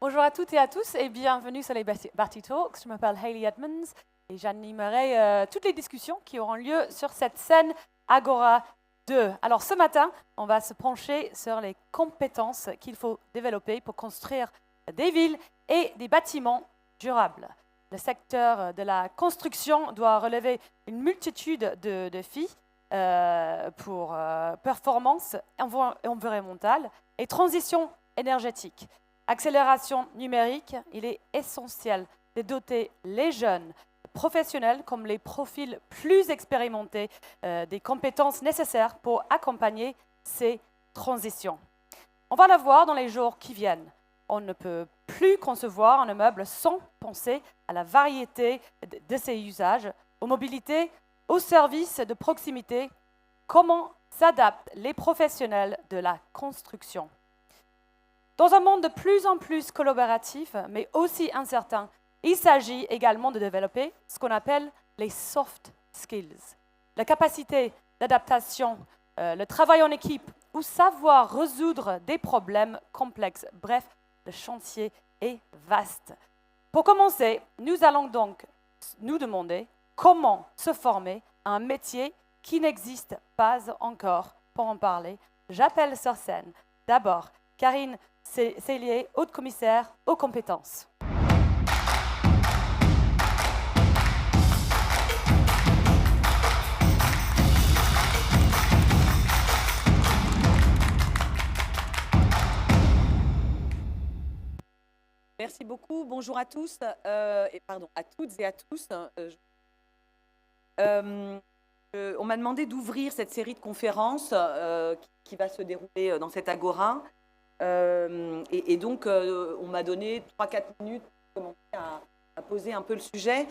Bonjour à toutes et à tous et bienvenue sur les Barty Talks. Je m'appelle Hayley Edmonds et j'animerai toutes les discussions qui auront lieu sur cette scène Agora 2. Alors ce matin, on va se pencher sur les compétences qu'il faut développer pour construire des villes et des bâtiments durables. Le secteur de la construction doit relever une multitude de défis pour performance environnementale et transition énergétique. Accélération numérique, il est essentiel de doter les jeunes professionnels comme les profils plus expérimentés des compétences nécessaires pour accompagner ces transitions. On va la voir dans les jours qui viennent. On ne peut plus concevoir un immeuble sans penser à la variété de ses usages, aux mobilités, aux services de proximité, comment s'adaptent les professionnels de la construction. Dans un monde de plus en plus collaboratif, mais aussi incertain, il s'agit également de développer ce qu'on appelle les soft skills. La capacité d'adaptation, le travail en équipe ou savoir résoudre des problèmes complexes. Bref, le chantier est vaste. Pour commencer, nous allons donc nous demander comment se former à un métier qui n'existe pas encore. Pour en parler, j'appelle sur scène d'abord Karine Cellier, haute commissaire aux compétences. Merci beaucoup. Bonjour à tous, à toutes et à tous. On m'a demandé d'ouvrir cette série de conférences qui va se dérouler dans cette agora. Donc, on m'a donné 3-4 minutes pour commencer à poser un peu le sujet.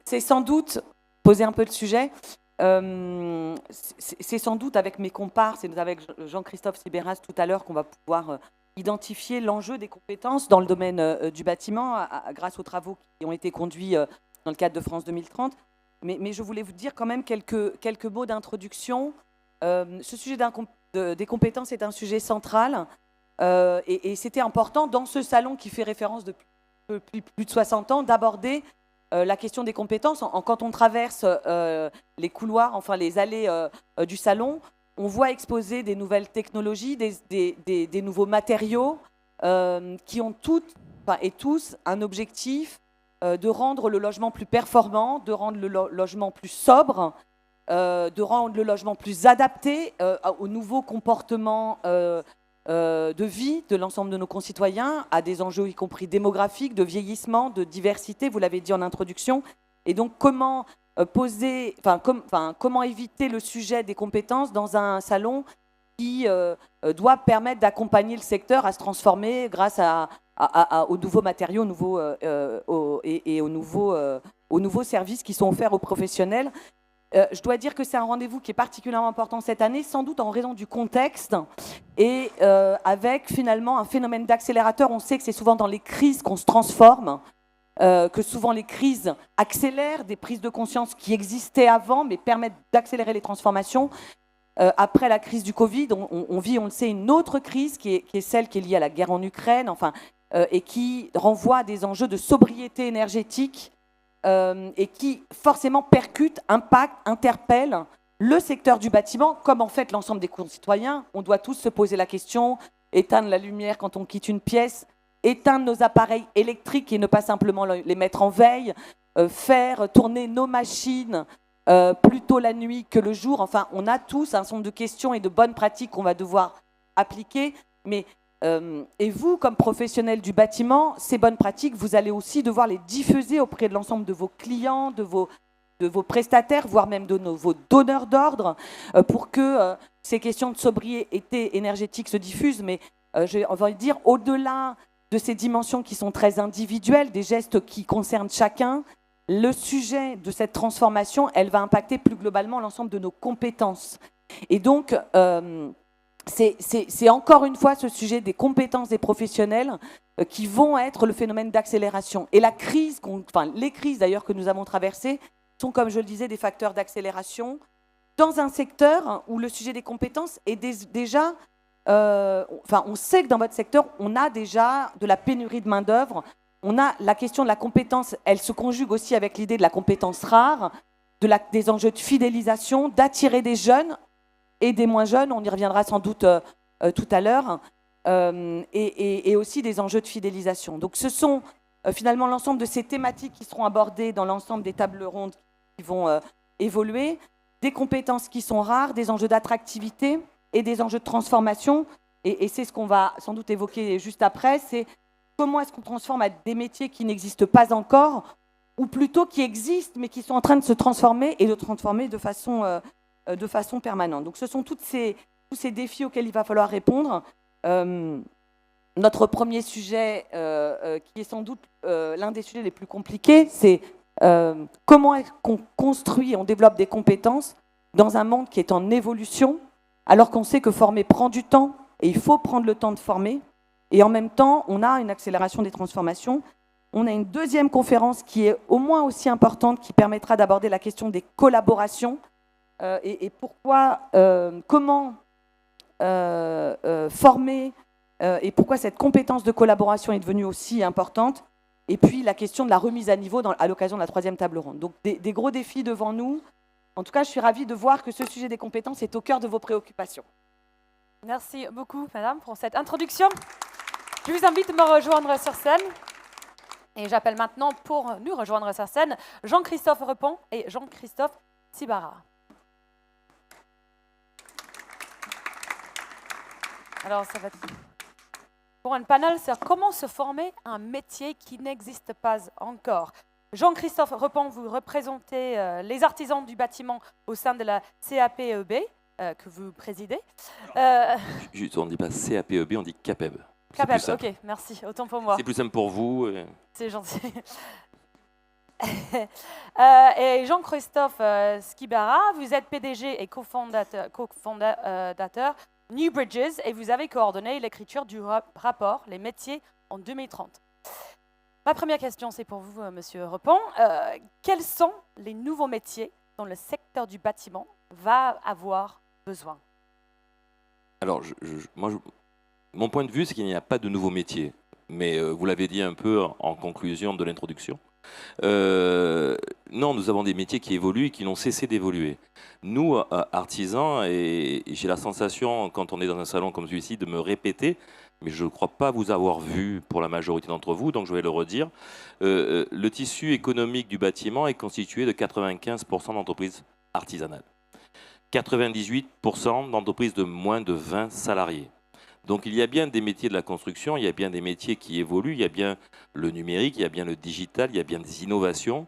C'est sans doute poser un peu le sujet. C'est sans doute avec mes comparses et avec Jean-Christophe Sibéras tout à l'heure qu'on va pouvoir identifier l'enjeu des compétences dans le domaine du bâtiment grâce aux travaux qui ont été conduits dans le cadre de France 2030. Mais je voulais vous dire quand même quelques mots d'introduction. Ce sujet des compétences est un sujet central. Et c'était important dans ce salon qui fait référence depuis plus de 60 ans d'aborder la question des compétences. Quand on traverse les couloirs, enfin les allées du salon, on voit exposer des nouvelles technologies, des nouveaux matériaux qui ont toutes et tous un objectif de rendre le logement plus performant, de rendre le logement plus sobre, de rendre le logement plus adapté aux nouveaux comportements de vie de l'ensemble de nos concitoyens, à des enjeux y compris démographiques, de vieillissement, de diversité, vous l'avez dit en introduction. Et donc comment comment éviter le sujet des compétences dans un salon qui doit permettre d'accompagner le secteur à se transformer grâce aux nouveaux matériaux et aux nouveaux services qui sont offerts aux professionnels. Je dois dire que c'est un rendez-vous qui est particulièrement important cette année, sans doute en raison du contexte et avec finalement un phénomène d'accélérateur. On sait que c'est souvent dans les crises qu'on se transforme, que souvent les crises accélèrent des prises de conscience qui existaient avant, mais permettent d'accélérer les transformations. Après la crise du Covid, on vit, on le sait, une autre crise qui est celle qui est liée à la guerre en Ukraine, et qui renvoie à des enjeux de sobriété énergétique et qui forcément percute, impacte, interpelle le secteur du bâtiment, comme en fait l'ensemble des concitoyens. On doit tous se poser la question, éteindre la lumière quand on quitte une pièce, éteindre nos appareils électriques et ne pas simplement les mettre en veille, faire tourner nos machines plutôt la nuit que le jour. Enfin, on a tous un certain nombre de questions et de bonnes pratiques qu'on va devoir appliquer, mais et vous, comme professionnels du bâtiment, ces bonnes pratiques, vous allez aussi devoir les diffuser auprès de l'ensemble de vos clients, de vos prestataires, voire même de vos donneurs d'ordre, pour que ces questions de sobriété énergétique se diffusent. Mais on va dire, au-delà de ces dimensions qui sont très individuelles, des gestes qui concernent chacun, le sujet de cette transformation, elle va impacter plus globalement l'ensemble de nos compétences. Et donc, c'est encore une fois ce sujet des compétences des professionnels qui vont être le phénomène d'accélération. Et les crises d'ailleurs que nous avons traversées sont, comme je le disais, des facteurs d'accélération dans un secteur où le sujet des compétences est déjà on sait que dans votre secteur, on a déjà de la pénurie de main-d'œuvre. On a la question de la compétence, elle se conjugue aussi avec l'idée de la compétence rare, des enjeux de fidélisation, d'attirer des jeunes et des moins jeunes, on y reviendra sans doute tout à l'heure, et aussi des enjeux de fidélisation. Donc ce sont finalement l'ensemble de ces thématiques qui seront abordées dans l'ensemble des tables rondes qui vont évoluer, des compétences qui sont rares, des enjeux d'attractivité et des enjeux de transformation. Et c'est ce qu'on va sans doute évoquer juste après, c'est comment est-ce qu'on transforme à des métiers qui n'existent pas encore, ou plutôt qui existent, mais qui sont en train de se transformer et de transformer de façon permanente. Donc ce sont tous ces défis auxquels il va falloir répondre. Notre premier sujet, qui est sans doute l'un des sujets les plus compliqués, c'est comment est-ce qu'on construit, on développe des compétences dans un monde qui est en évolution, alors qu'on sait que former prend du temps, et il faut prendre le temps de former. Et en même temps, on a une accélération des transformations. On a une deuxième conférence qui est au moins aussi importante, qui permettra d'aborder la question des collaborations et pourquoi, comment former et pourquoi cette compétence de collaboration est devenue aussi importante. Et puis la question de la remise à niveau à l'occasion de la troisième table ronde. Donc des gros défis devant nous. En tout cas, je suis ravie de voir que ce sujet des compétences est au cœur de vos préoccupations. Merci beaucoup, madame, pour cette introduction. Je vous invite à me rejoindre sur scène. Et j'appelle maintenant pour nous rejoindre sur scène Jean-Christophe Repon et Jean-Christophe Sibara. Alors, ça va être pour un panel sur comment se former à un métier qui n'existe pas encore. Jean-Christophe Repon, vous représentez les artisans du bâtiment au sein de la CAPEB que vous présidez. On ne dit pas CAPEB, on dit CAPEB. CAPEB, ok, merci, autant pour moi. C'est plus simple pour vous. C'est gentil. Et Jean-Christophe Skibara, vous êtes PDG et cofondateur New Bridges et vous avez coordonné l'écriture du rapport Les métiers en 2030. Ma première question, c'est pour vous, Monsieur Repon. Quels sont les nouveaux métiers dont le secteur du bâtiment va avoir besoin? Alors, mon point de vue, c'est qu'il n'y a pas de nouveaux métiers. Mais vous l'avez dit un peu en conclusion de l'introduction. Non, nous avons des métiers qui évoluent et qui n'ont cessé d'évoluer. Nous, artisans, et j'ai la sensation, quand on est dans un salon comme celui-ci, de me répéter, mais je ne crois pas vous avoir vu pour la majorité d'entre vous, donc je vais le redire. Le tissu économique du bâtiment est constitué de 95% d'entreprises artisanales. 98% d'entreprises de moins de 20 salariés. Donc il y a bien des métiers de la construction, il y a bien des métiers qui évoluent, il y a bien le numérique, il y a bien le digital, il y a bien des innovations,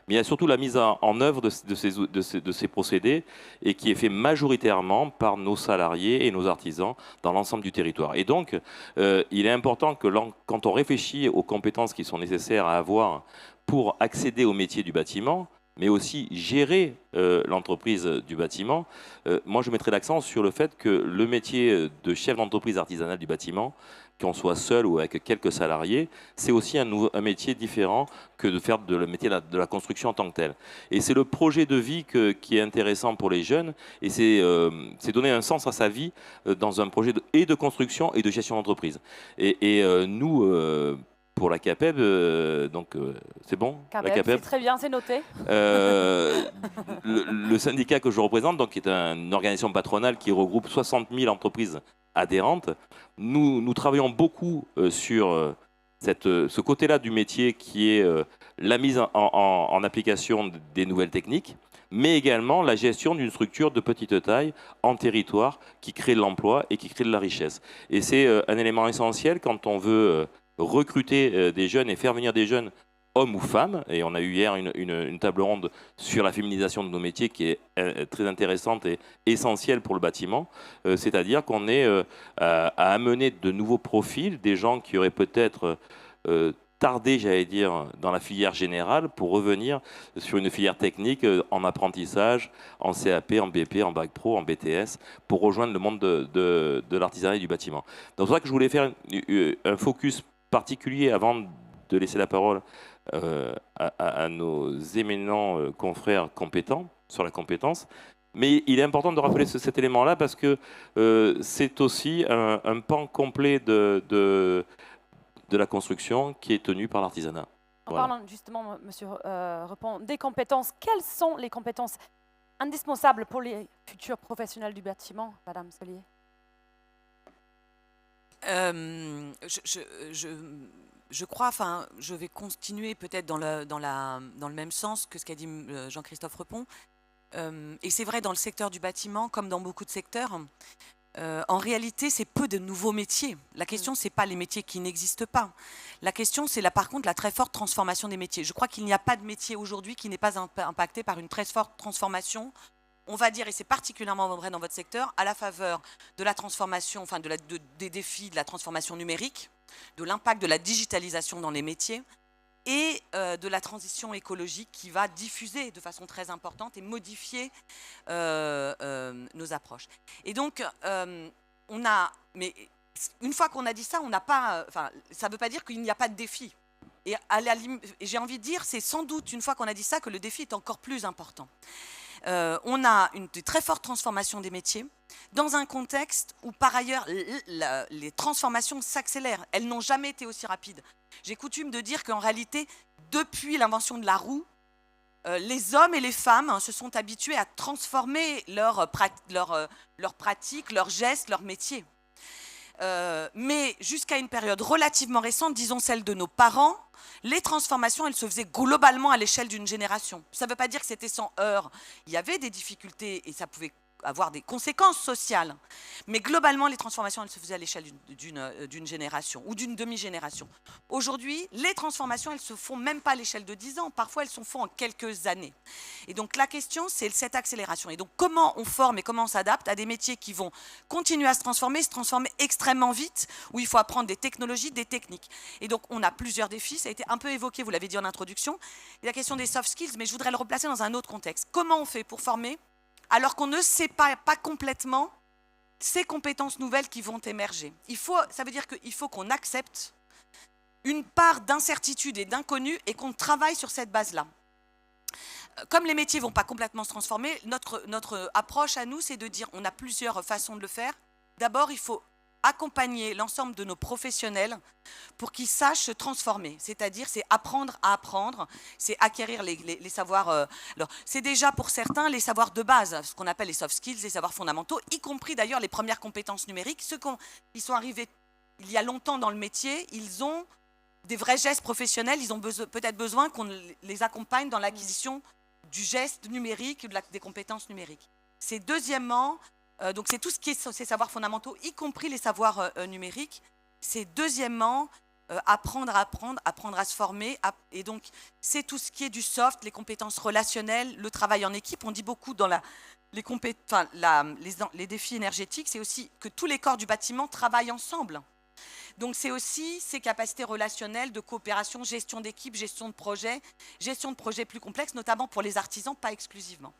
mais il y a surtout la mise en œuvre de ces procédés et qui est fait majoritairement par nos salariés et nos artisans dans l'ensemble du territoire. Et donc, il est important que quand on réfléchit aux compétences qui sont nécessaires à avoir pour accéder au métier du bâtiment, mais aussi gérer l'entreprise du bâtiment, moi je mettrais l'accent sur le fait que le métier de chef d'entreprise artisanale du bâtiment, qu'on soit seul ou avec quelques salariés, c'est aussi un métier différent que de faire le métier de la construction en tant que tel. Et c'est le projet de vie qui est intéressant pour les jeunes, et c'est donner un sens à sa vie dans un projet de construction et de gestion d'entreprise. Et nous... pour la CAPEB, c'est bon, CAPEB, la CAPEB. c'est très bien, c'est noté. Le syndicat que je représente, donc, qui est une organisation patronale qui regroupe 60 000 entreprises adhérentes, nous travaillons beaucoup sur ce côté-là du métier qui est la mise en application des nouvelles techniques, mais également la gestion d'une structure de petite taille en territoire qui crée de l'emploi et qui crée de la richesse. Et c'est un élément essentiel quand on veut... recruter des jeunes et faire venir des jeunes, hommes ou femmes. Et on a eu hier une table ronde sur la féminisation de nos métiers qui est très intéressante et essentielle pour le bâtiment. C'est-à-dire qu'on est à amener de nouveaux profils, des gens qui auraient peut-être tardé, j'allais dire, dans la filière générale pour revenir sur une filière technique en apprentissage, en CAP, en BP, en Bac Pro, en BTS, pour rejoindre le monde de l'artisanat et du bâtiment. Donc c'est pour ça que je voulais faire un focus particulier avant de laisser la parole à nos éminents confrères compétents sur la compétence, Mais il est important de rappeler cet élément-là parce que c'est aussi un pan complet de la construction qui est tenu par l'artisanat. En Voilà. parlant justement, Monsieur Repon, des compétences, quelles sont les compétences indispensables pour les futurs professionnels du bâtiment, Madame Solier? Je crois, enfin, je vais continuer peut-être dans le même sens que ce qu'a dit Jean-Christophe Repon. Et c'est vrai dans le secteur du bâtiment, comme dans beaucoup de secteurs. En réalité, c'est peu de nouveaux métiers. La question, c'est pas les métiers qui n'existent pas. La question, c'est là, par contre, la très forte transformation des métiers. Je crois qu'il n'y a pas de métier aujourd'hui qui n'est pas impacté par une très forte transformation. On va dire, et c'est particulièrement vrai dans votre secteur, à la faveur de la transformation, enfin des défis de la transformation numérique, de l'impact de la digitalisation dans les métiers et de la transition écologique qui va diffuser de façon très importante et modifier nos approches. Et donc, mais une fois qu'on a dit ça, on n'a pas, enfin, ça ne veut pas dire qu'il n'y a pas de défi. Et j'ai envie de dire, c'est sans doute une fois qu'on a dit ça que le défi est encore plus important. On a une très forte transformation des métiers dans un contexte où, par ailleurs, les transformations s'accélèrent. Elles n'ont jamais été aussi rapides. J'ai coutume de dire qu'en réalité, depuis l'invention de la roue, les hommes et les femmes se sont habitués à transformer leurs pratiques, leurs gestes, leurs métiers. Mais jusqu'à une période relativement récente, disons celle de nos parents, les transformations, elles se faisaient globalement à l'échelle d'une génération. Ça ne veut pas dire que c'était sans heurts. Il y avait des difficultés et ça pouvait avoir des conséquences sociales. Mais globalement, les transformations, elles se faisaient à l'échelle d'une génération ou d'une demi-génération. Aujourd'hui, les transformations, elles se font même pas à l'échelle de 10 ans. Parfois, elles se font en quelques années. Et donc, la question, c'est cette accélération. Et donc, comment on forme et comment on s'adapte à des métiers qui vont continuer à se transformer extrêmement vite, où il faut apprendre des technologies, des techniques. Et donc, on a plusieurs défis. Ça a été un peu évoqué, vous l'avez dit en introduction. Il y a la question des soft skills, mais je voudrais le replacer dans un autre contexte. Comment on fait pour former alors qu'on ne sait pas complètement ces compétences nouvelles qui vont émerger? Ça veut dire qu'il faut qu'on accepte une part d'incertitude et d'inconnu et qu'on travaille sur cette base-là. Comme les métiers ne vont pas complètement se transformer, notre approche à nous, c'est de dire on a plusieurs façons de le faire. D'abord, il faut accompagner l'ensemble de nos professionnels pour qu'ils sachent se transformer. C'est-à-dire, c'est apprendre à apprendre, c'est acquérir les savoirs. Alors, c'est déjà pour certains les savoirs de base, ce qu'on appelle les soft skills, les savoirs fondamentaux, y compris d'ailleurs les premières compétences numériques. Ceux qui sont arrivés il y a longtemps dans le métier, ils ont des vrais gestes professionnels, ils ont peut-être besoin qu'on les accompagne dans l'acquisition du geste numérique, des compétences numériques. C'est deuxièmement, donc c'est tout ce qui est ces savoirs fondamentaux, y compris les savoirs numériques. C'est deuxièmement, apprendre à se former. Et donc, c'est tout ce qui est du soft, les compétences relationnelles, le travail en équipe. On dit beaucoup dans les défis énergétiques, c'est aussi que tous les corps du bâtiment travaillent ensemble. Donc, c'est aussi ces capacités relationnelles de coopération, gestion d'équipe, gestion de projets plus complexes, notamment pour les artisans, pas exclusivement.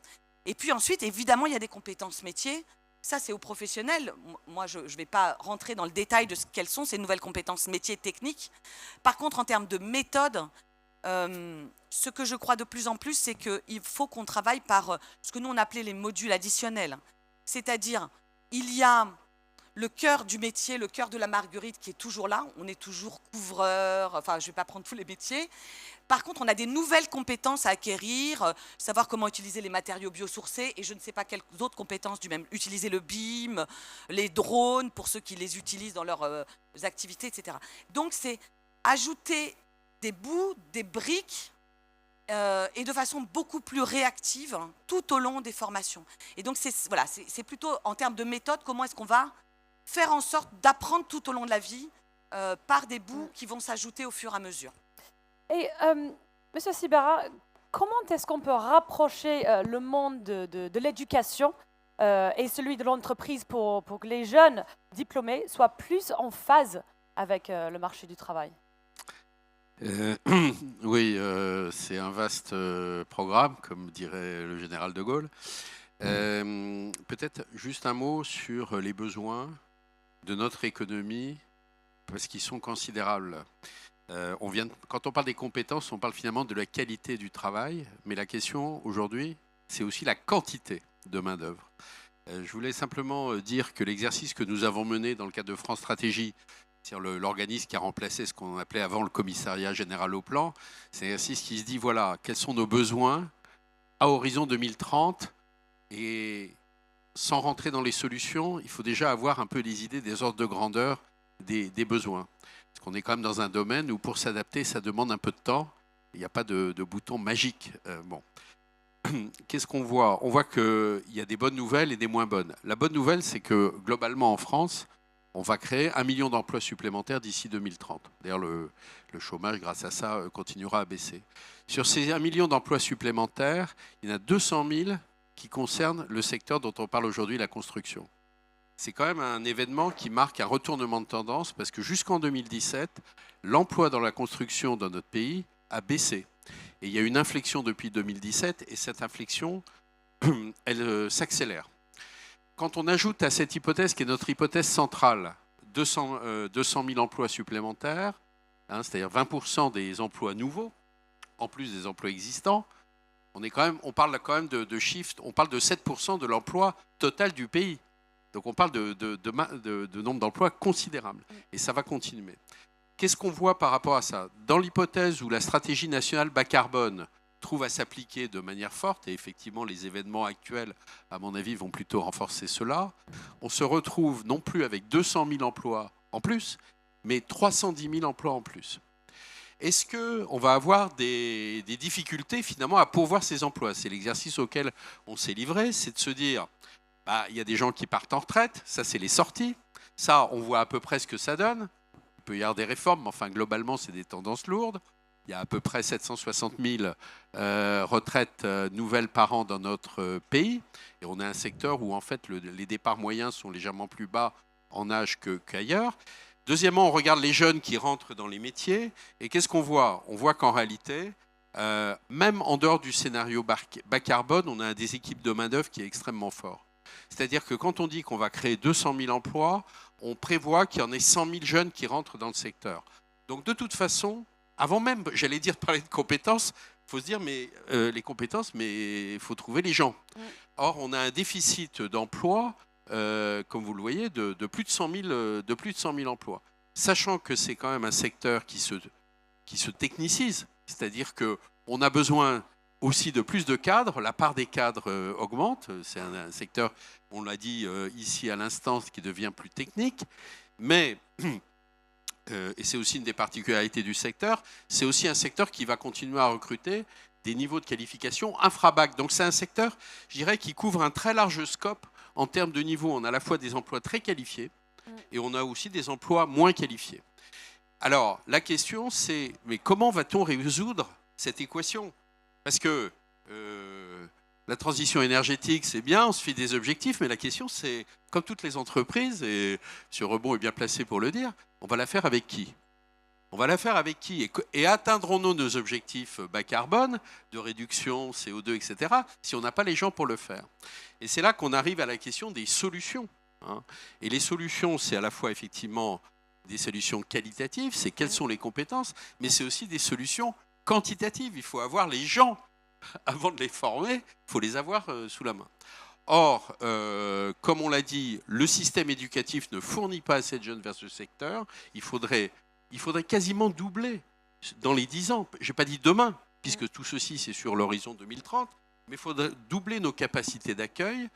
Et puis ensuite, évidemment, il y a des compétences métiers. Ça, c'est aux professionnels. Moi, je ne vais pas rentrer dans le détail de quelles sont ces nouvelles compétences métiers techniques. Par contre, en termes de méthode, ce que je crois de plus en plus, c'est qu'il faut qu'on travaille par ce que nous, on appelait les modules additionnels. C'est-à-dire, il y a le cœur du métier, le cœur de la marguerite qui est toujours là. On est toujours couvreur, enfin, je ne vais pas prendre tous les métiers. Par contre, on a des nouvelles compétences à acquérir, savoir comment utiliser les matériaux biosourcés et je ne sais pas quelles autres compétences du même. Utiliser le BIM, les drones pour ceux qui les utilisent dans leurs activités, etc. Donc, c'est ajouter des bouts, des briques et de façon beaucoup plus réactive tout au long des formations. Et donc, c'est plutôt en termes de méthode, comment est-ce qu'on va faire en sorte d'apprendre tout au long de la vie par des bouts qui vont s'ajouter au fur et à mesure. Et Monsieur Sibera, comment est-ce qu'on peut rapprocher le monde de l'éducation et celui de l'entreprise pour que les jeunes diplômés soient plus en phase avec le marché du travail? Oui, c'est un vaste programme, comme dirait le général de Gaulle. Peut-être juste un mot sur les besoins de notre économie, parce qu'ils sont considérables. Quand on parle des compétences, on parle finalement de la qualité du travail, mais la question aujourd'hui, c'est aussi la quantité. de main-d'œuvre. Je voulais simplement dire que l'exercice que nous avons mené dans le cadre de France Stratégie, sur l'organisme qui a remplacé ce qu'on appelait avant le commissariat général au plan, c'est un exercice qui se dit, voilà, quels sont nos besoins à horizon 2030, et sans rentrer dans les solutions, il faut déjà avoir un peu les idées des ordres de grandeur des besoins. Parce qu'on est quand même dans un domaine où pour s'adapter, ça demande un peu de temps. Il n'y a pas de bouton magique. Bon. Qu'est-ce qu'on voit? On voit qu'il y a des bonnes nouvelles et des moins bonnes. La bonne nouvelle, c'est que globalement en France, on va créer 1 million d'emplois supplémentaires d'ici 2030. D'ailleurs, le chômage, grâce à ça, continuera à baisser. Sur ces 1 million d'emplois supplémentaires, il y en a 200 000 qui concernent le secteur dont on parle aujourd'hui, la construction. C'est quand même un événement qui marque un retournement de tendance parce que jusqu'en 2017, l'emploi dans la construction dans notre pays a baissé. Et il y a une inflexion depuis 2017 et cette inflexion, elle s'accélère. Quand on ajoute à cette hypothèse, qui est notre hypothèse centrale, 200 000 emplois supplémentaires, hein, c'est-à-dire 20% des emplois nouveaux, en plus des emplois existants, on parle quand même de shift, on parle de 7% de l'emploi total du pays. Donc on parle de nombre d'emplois considérable. Et ça va continuer. Qu'est-ce qu'on voit par rapport à ça? Dans l'hypothèse où la stratégie nationale bas carbone trouve à s'appliquer de manière forte, et effectivement les événements actuels, à mon avis, vont plutôt renforcer cela, on se retrouve non plus avec 200 000 emplois en plus, mais 310 000 emplois en plus. Est-ce qu'on va avoir des difficultés finalement à pourvoir ces emplois? C'est l'exercice auquel on s'est livré, c'est de se dire, il y a des gens qui partent en retraite, ça c'est les sorties, ça on voit à peu près ce que ça donne. Il peut y avoir des réformes, mais enfin globalement c'est des tendances lourdes. Il y a à peu près 760 000 retraites nouvelles par an dans notre pays. Et on a un secteur où en fait les départs moyens sont légèrement plus bas en âge qu'ailleurs. Deuxièmement, on regarde les jeunes qui rentrent dans les métiers. Et qu'est-ce qu'on voit? On voit qu'en réalité, même en dehors du scénario bas carbone, on a un déséquilibre de main-d'œuvre qui est extrêmement fort. C'est-à-dire que quand on dit qu'on va créer 200 000 emplois, on prévoit qu'il y en ait 100 000 jeunes qui rentrent dans le secteur. Donc de toute façon, avant même, j'allais dire, de parler de compétences, il faut se dire, mais les compétences, mais il faut trouver les gens. Or, on a un déficit d'emploi, comme vous le voyez, de plus de 100 000 emplois. Sachant que c'est quand même un secteur qui se technicise, c'est-à-dire qu'on a besoin aussi de plus de cadres, la part des cadres augmente, c'est un secteur, on l'a dit ici à l'instant, qui devient plus technique, mais... et c'est aussi une des particularités du secteur, c'est aussi un secteur qui va continuer à recruter des niveaux de qualification infra-bac. Donc c'est un secteur, je dirais, qui couvre un très large scope en termes de niveau. On a à la fois des emplois très qualifiés et on a aussi des emplois moins qualifiés. Alors la question c'est, mais comment va-t-on résoudre cette équation? Parce que la transition énergétique, c'est bien, on se fait des objectifs, mais la question c'est, comme toutes les entreprises, et M. Rebond est bien placé pour le dire, on va la faire avec qui? On va la faire avec qui? Et atteindrons-nous nos objectifs bas carbone, de réduction CO2, etc., si on n'a pas les gens pour le faire? Et c'est là qu'on arrive à la question des solutions. Hein. Et les solutions, c'est à la fois effectivement des solutions qualitatives, c'est quelles sont les compétences, mais c'est aussi des solutions quantitatives. Il faut avoir les gens. Avant de les former, il faut les avoir sous la main. Or, comme on l'a dit, le système éducatif ne fournit pas assez de jeunes vers ce secteur. Il faudrait quasiment doubler dans les 10 ans. Je n'ai pas dit demain, puisque tout ceci, c'est sur l'horizon 2030, mais il faudrait doubler nos capacités d'accueil.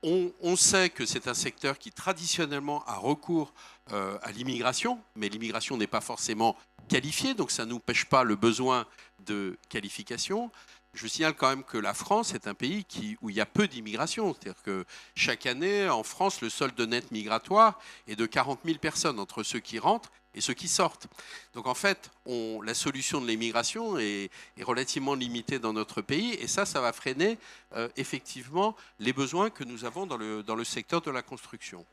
On sait que c'est un secteur qui traditionnellement a recours à l'immigration, mais l'immigration n'est pas forcément qualifiée, donc ça n'empêche pas le besoin de qualification. Je signale quand même que la France est un pays où il y a peu d'immigration. C'est-à-dire que chaque année, en France, le solde net migratoire est de 40 000 personnes entre ceux qui rentrent et ceux qui sortent. Donc en fait, la solution de l'immigration est relativement limitée dans notre pays et ça va freiner effectivement les besoins que nous avons dans le secteur de la construction.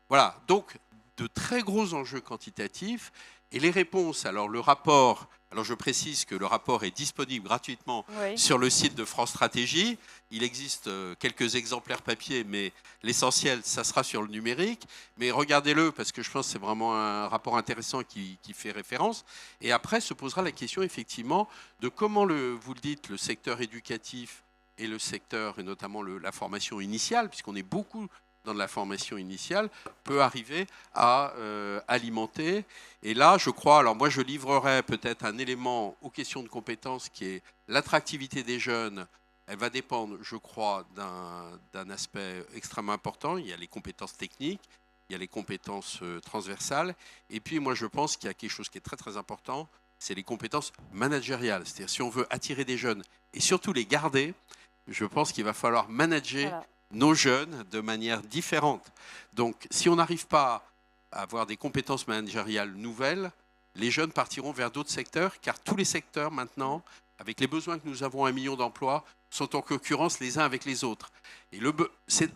Voilà, donc de très gros enjeux quantitatifs et les réponses. Alors le rapport... Alors je précise que le rapport est disponible gratuitement sur le site de France Stratégie. Il existe quelques exemplaires papier, mais l'essentiel, ça sera sur le numérique. Mais regardez-le parce que je pense que c'est vraiment un rapport intéressant qui fait référence. Et après se posera la question effectivement de comment, vous le dites, le secteur éducatif et le secteur, et notamment la formation initiale, puisqu'on est beaucoup dans de la formation initiale, peut arriver à alimenter. Et là, je crois, alors moi je livrerai peut-être un élément aux questions de compétences qui est l'attractivité des jeunes. Elle va dépendre, je crois, d'un aspect extrêmement important. Il y a les compétences techniques, il y a les compétences transversales. Et puis moi je pense qu'il y a quelque chose qui est très très important, c'est les compétences managériales. C'est-à-dire si on veut attirer des jeunes et surtout les garder, je pense qu'il va falloir manager nos jeunes de manière différente. Donc, si on n'arrive pas à avoir des compétences managériales nouvelles, les jeunes partiront vers d'autres secteurs, car tous les secteurs maintenant, avec les besoins que nous avons, 1 million d'emplois, sont en concurrence les uns avec les autres. Et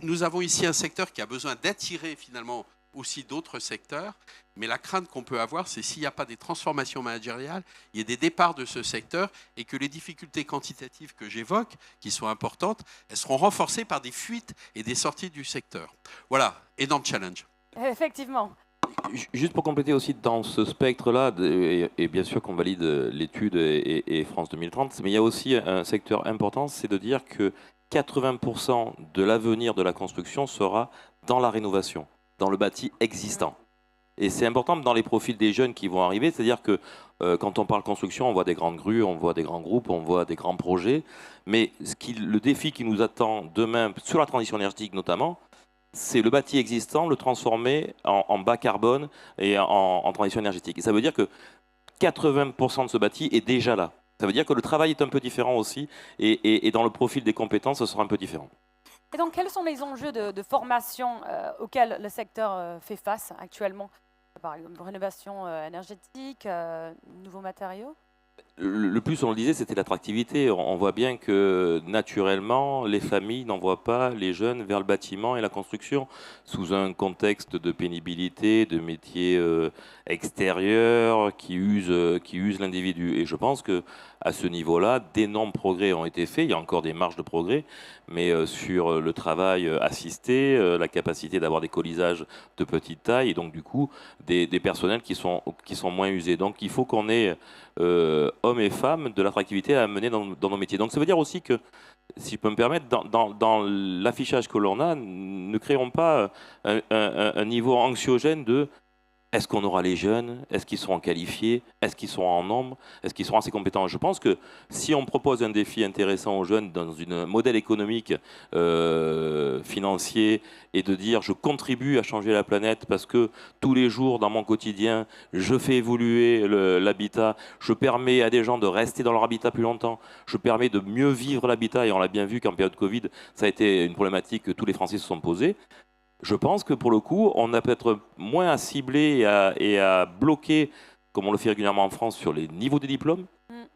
nous avons ici un secteur qui a besoin d'attirer finalement aussi d'autres secteurs, mais la crainte qu'on peut avoir, c'est s'il n'y a pas des transformations managériales, il y a des départs de ce secteur et que les difficultés quantitatives que j'évoque, qui sont importantes, elles seront renforcées par des fuites et des sorties du secteur. Voilà, énorme challenge. Effectivement. Juste pour compléter aussi dans ce spectre-là, et bien sûr qu'on valide l'étude et France 2030, mais il y a aussi un secteur important, c'est de dire que 80% de l'avenir de la construction sera dans la rénovation, dans le bâti existant. Et c'est important dans les profils des jeunes qui vont arriver, c'est-à-dire que quand on parle construction, on voit des grandes grues, on voit des grands groupes, on voit des grands projets, mais le défi qui nous attend demain, sur la transition énergétique notamment, c'est le bâti existant, le transformer en bas carbone et en transition énergétique. Et ça veut dire que 80% de ce bâti est déjà là. Ça veut dire que le travail est un peu différent aussi, et dans le profil des compétences, ce sera un peu différent. Et donc, quels sont les enjeux de formation auxquels le secteur fait face actuellement? Par exemple, rénovation énergétique, nouveaux matériaux? Le plus, on le disait, c'était l'attractivité. On voit bien que naturellement, les familles n'envoient pas les jeunes vers le bâtiment et la construction sous un contexte de pénibilité, de métiers extérieurs qui usent l'individu. Et je pense que à ce niveau-là, d'énormes progrès ont été faits. Il y a encore des marges de progrès, mais sur le travail assisté, la capacité d'avoir des colisages de petite taille et donc du coup des personnels qui sont moins usés. Donc il faut qu'on ait hommes et femmes de l'attractivité à amener dans nos métiers. Donc ça veut dire aussi que, si je peux me permettre, dans l'affichage que l'on a, ne créons pas un niveau anxiogène de est-ce qu'on aura les jeunes, est-ce qu'ils seront qualifiés, est-ce qu'ils seront en nombre, est-ce qu'ils seront assez compétents. Je pense que si on propose un défi intéressant aux jeunes dans un modèle économique, financier, et de dire je contribue à changer la planète parce que tous les jours dans mon quotidien, je fais évoluer l'habitat, je permets à des gens de rester dans leur habitat plus longtemps, je permets de mieux vivre l'habitat, et on l'a bien vu qu'en période Covid, ça a été une problématique que tous les Français se sont posés. Je pense que pour le coup, on a peut-être moins à cibler et à bloquer, comme on le fait régulièrement en France, sur les niveaux des diplômes,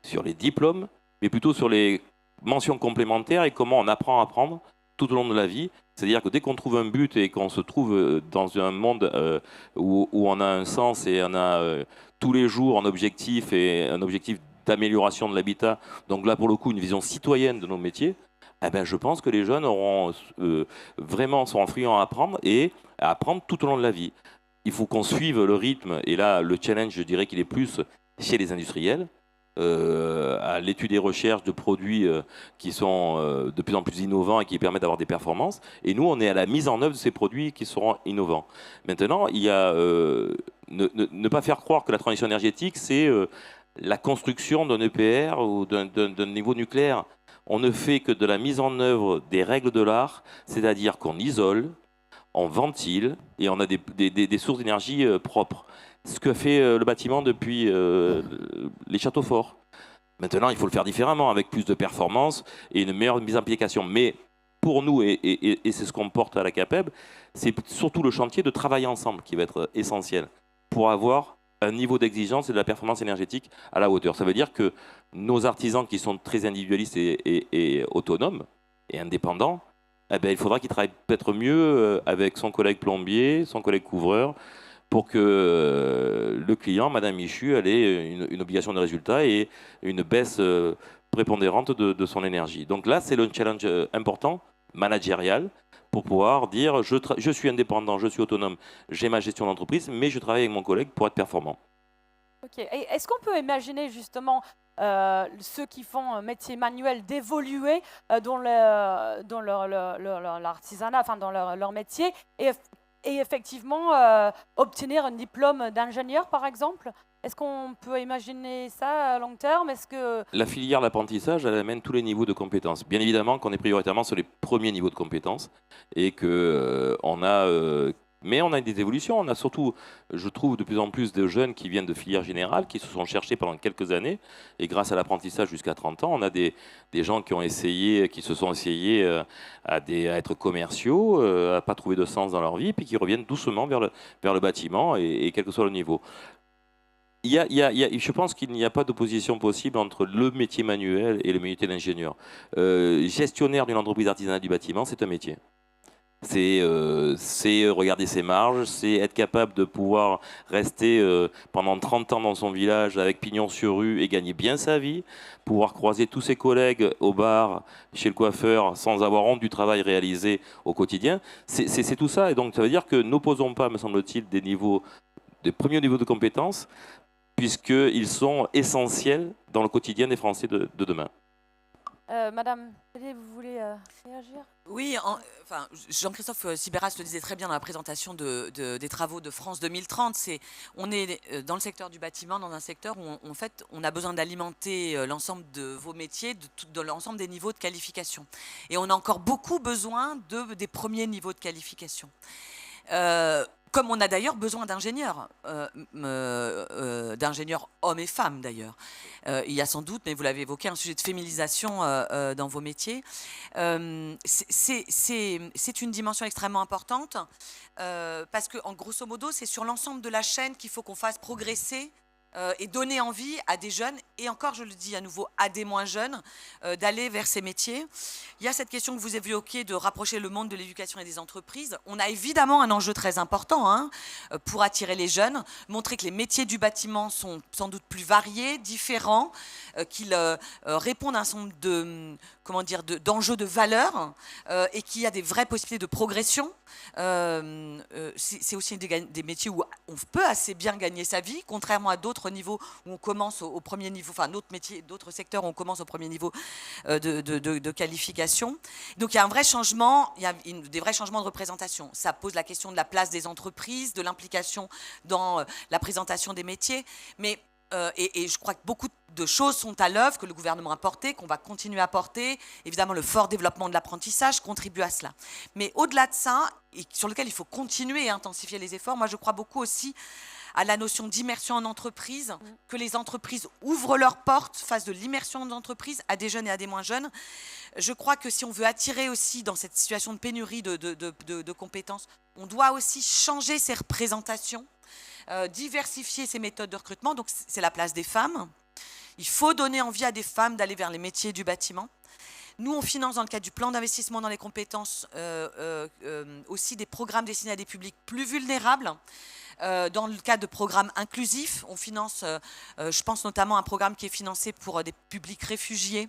sur les diplômes, mais plutôt sur les mentions complémentaires et comment on apprend à apprendre tout au long de la vie. C'est-à-dire que dès qu'on trouve un but et qu'on se trouve dans un monde où on a un sens et on a tous les jours un objectif d'amélioration de l'habitat, donc là pour le coup une vision citoyenne de nos métiers, eh ben, je pense que les jeunes auront vraiment sont friands à apprendre et à apprendre tout au long de la vie. Il faut qu'on suive le rythme, et là le challenge, je dirais qu'il est plus chez les industriels, à l'étude et recherche de produits qui sont de plus en plus innovants et qui permettent d'avoir des performances. Et nous, on est à la mise en œuvre de ces produits qui seront innovants. Maintenant, il y a ne pas faire croire que la transition énergétique, c'est la construction d'un EPR ou d'un niveau nucléaire. On ne fait que de la mise en œuvre des règles de l'art, c'est-à-dire qu'on isole, on ventile et on a des sources d'énergie propres. Ce que fait le bâtiment depuis les châteaux forts. Maintenant, il faut le faire différemment, avec plus de performance et une meilleure mise en application. Mais pour nous, et c'est ce qu'on porte à la CAPEB, c'est surtout le chantier de travailler ensemble qui va être essentiel pour avoir un niveau d'exigence et de la performance énergétique à la hauteur. Ça veut dire que nos artisans qui sont très individualistes et autonomes et indépendants, eh ben, il faudra qu'ils travaillent peut-être mieux avec son collègue plombier, son collègue couvreur, pour que le client, Madame Michu, ait une obligation de résultat et une baisse prépondérante de son énergie. Donc là, c'est le challenge important, managérial, pour pouvoir dire je suis indépendant, je suis autonome, j'ai ma gestion d'entreprise, mais je travaille avec mon collègue pour être performant. Ok. Et est-ce qu'on peut imaginer justement ceux qui font un métier manuel d'évoluer dans l'artisanat, enfin dans leur métier, et effectivement obtenir un diplôme d'ingénieur, par exemple. Est-ce qu'on peut imaginer ça à long terme? Est-ce que... La filière d'apprentissage, elle amène tous les niveaux de compétences. Bien évidemment qu'on est prioritairement sur les premiers niveaux de compétences et que mais on a des évolutions. On a surtout, je trouve, de plus en plus de jeunes qui viennent de filières générales, qui se sont cherchés pendant quelques années. Et grâce à l'apprentissage jusqu'à 30 ans, on a des gens qui se sont essayés à être commerciaux, à ne pas trouver de sens dans leur vie, puis qui reviennent doucement vers le bâtiment, et quel que soit le niveau. Je pense qu'il n'y a pas d'opposition possible entre le métier manuel et le métier d'ingénieur. Gestionnaire d'une entreprise artisanale du bâtiment, c'est un métier. C'est regarder ses marges, c'est être capable de pouvoir rester pendant 30 ans dans son village avec pignon sur rue et gagner bien sa vie, pouvoir croiser tous ses collègues au bar, chez le coiffeur, sans avoir honte du travail réalisé au quotidien. C'est tout ça, et donc ça veut dire que n'opposons pas, me semble-t-il, des premiers niveaux de compétences, puisqu'ils sont essentiels dans le quotidien des Français de demain. Madame, vous voulez réagir? Oui, Jean-Christophe Sibéras le disait très bien dans la présentation des travaux de France 2030. On est dans le secteur du bâtiment, dans un secteur où en fait, on a besoin d'alimenter l'ensemble de vos métiers, de l'ensemble des niveaux de qualification. Et on a encore beaucoup besoin des premiers niveaux de qualification. Comme on a d'ailleurs besoin d'ingénieurs, d'ingénieurs hommes et femmes d'ailleurs. Il y a sans doute, mais vous l'avez évoqué, un sujet de féminisation dans vos métiers. C'est une dimension extrêmement importante parce que, en grosso modo, c'est sur l'ensemble de la chaîne qu'il faut qu'on fasse progresser et donner envie à des jeunes, et encore je le dis à nouveau, à des moins jeunes, d'aller vers ces métiers. Il y a cette question que vous évoquiez de rapprocher le monde de l'éducation et des entreprises. On a évidemment un enjeu très important pour attirer les jeunes, montrer que les métiers du bâtiment sont sans doute plus variés, différents, qu'ils répondent à un certain nombre d'enjeux de valeur et qu'il y a des vraies possibilités de progression. C'est aussi des métiers où on peut assez bien gagner sa vie, contrairement à d'autres niveaux où on commence au premier niveau, enfin d'autres métiers, d'autres secteurs où on commence au premier niveau de qualification. Donc il y a un vrai changement, il y a des vrais changements de représentation. Ça pose la question de la place des entreprises, de l'implication dans la présentation des métiers, mais et je crois que beaucoup de choses sont à l'œuvre, que le gouvernement a portées, qu'on va continuer à porter. Évidemment, le fort développement de l'apprentissage contribue à cela. Mais au-delà de ça, et sur lequel il faut continuer et intensifier les efforts, moi je crois beaucoup aussi à la notion d'immersion en entreprise, que les entreprises ouvrent leurs portes, fassent de l'immersion en entreprise à des jeunes et à des moins jeunes. Je crois que si on veut attirer aussi dans cette situation de pénurie de compétences, on doit aussi changer ses représentations, diversifier ses méthodes de recrutement. Donc c'est la place des femmes. Il faut donner envie à des femmes d'aller vers les métiers du bâtiment. Nous, on finance dans le cadre du plan d'investissement dans les compétences aussi des programmes destinés à des publics plus vulnérables. Dans le cadre de programmes inclusifs, on finance, je pense notamment à un programme qui est financé pour des publics réfugiés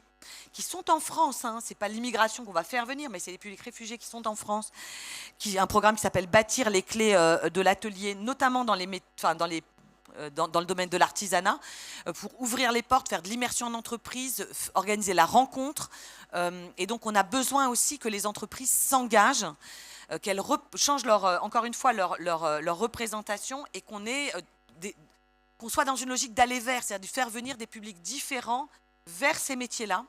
qui sont en France. Ce n'est pas l'immigration qu'on va faire venir, mais c'est les publics réfugiés qui sont en France. Un programme qui s'appelle Bâtir les clés de l'atelier, notamment dans le domaine de l'artisanat, pour ouvrir les portes, faire de l'immersion en entreprise, organiser la rencontre. Et donc, on a besoin aussi que les entreprises s'engagent, qu'elles changent encore une fois leur représentation, et qu'on soit dans une logique d'aller vers, c'est-à-dire de faire venir des publics différents vers ces métiers-là.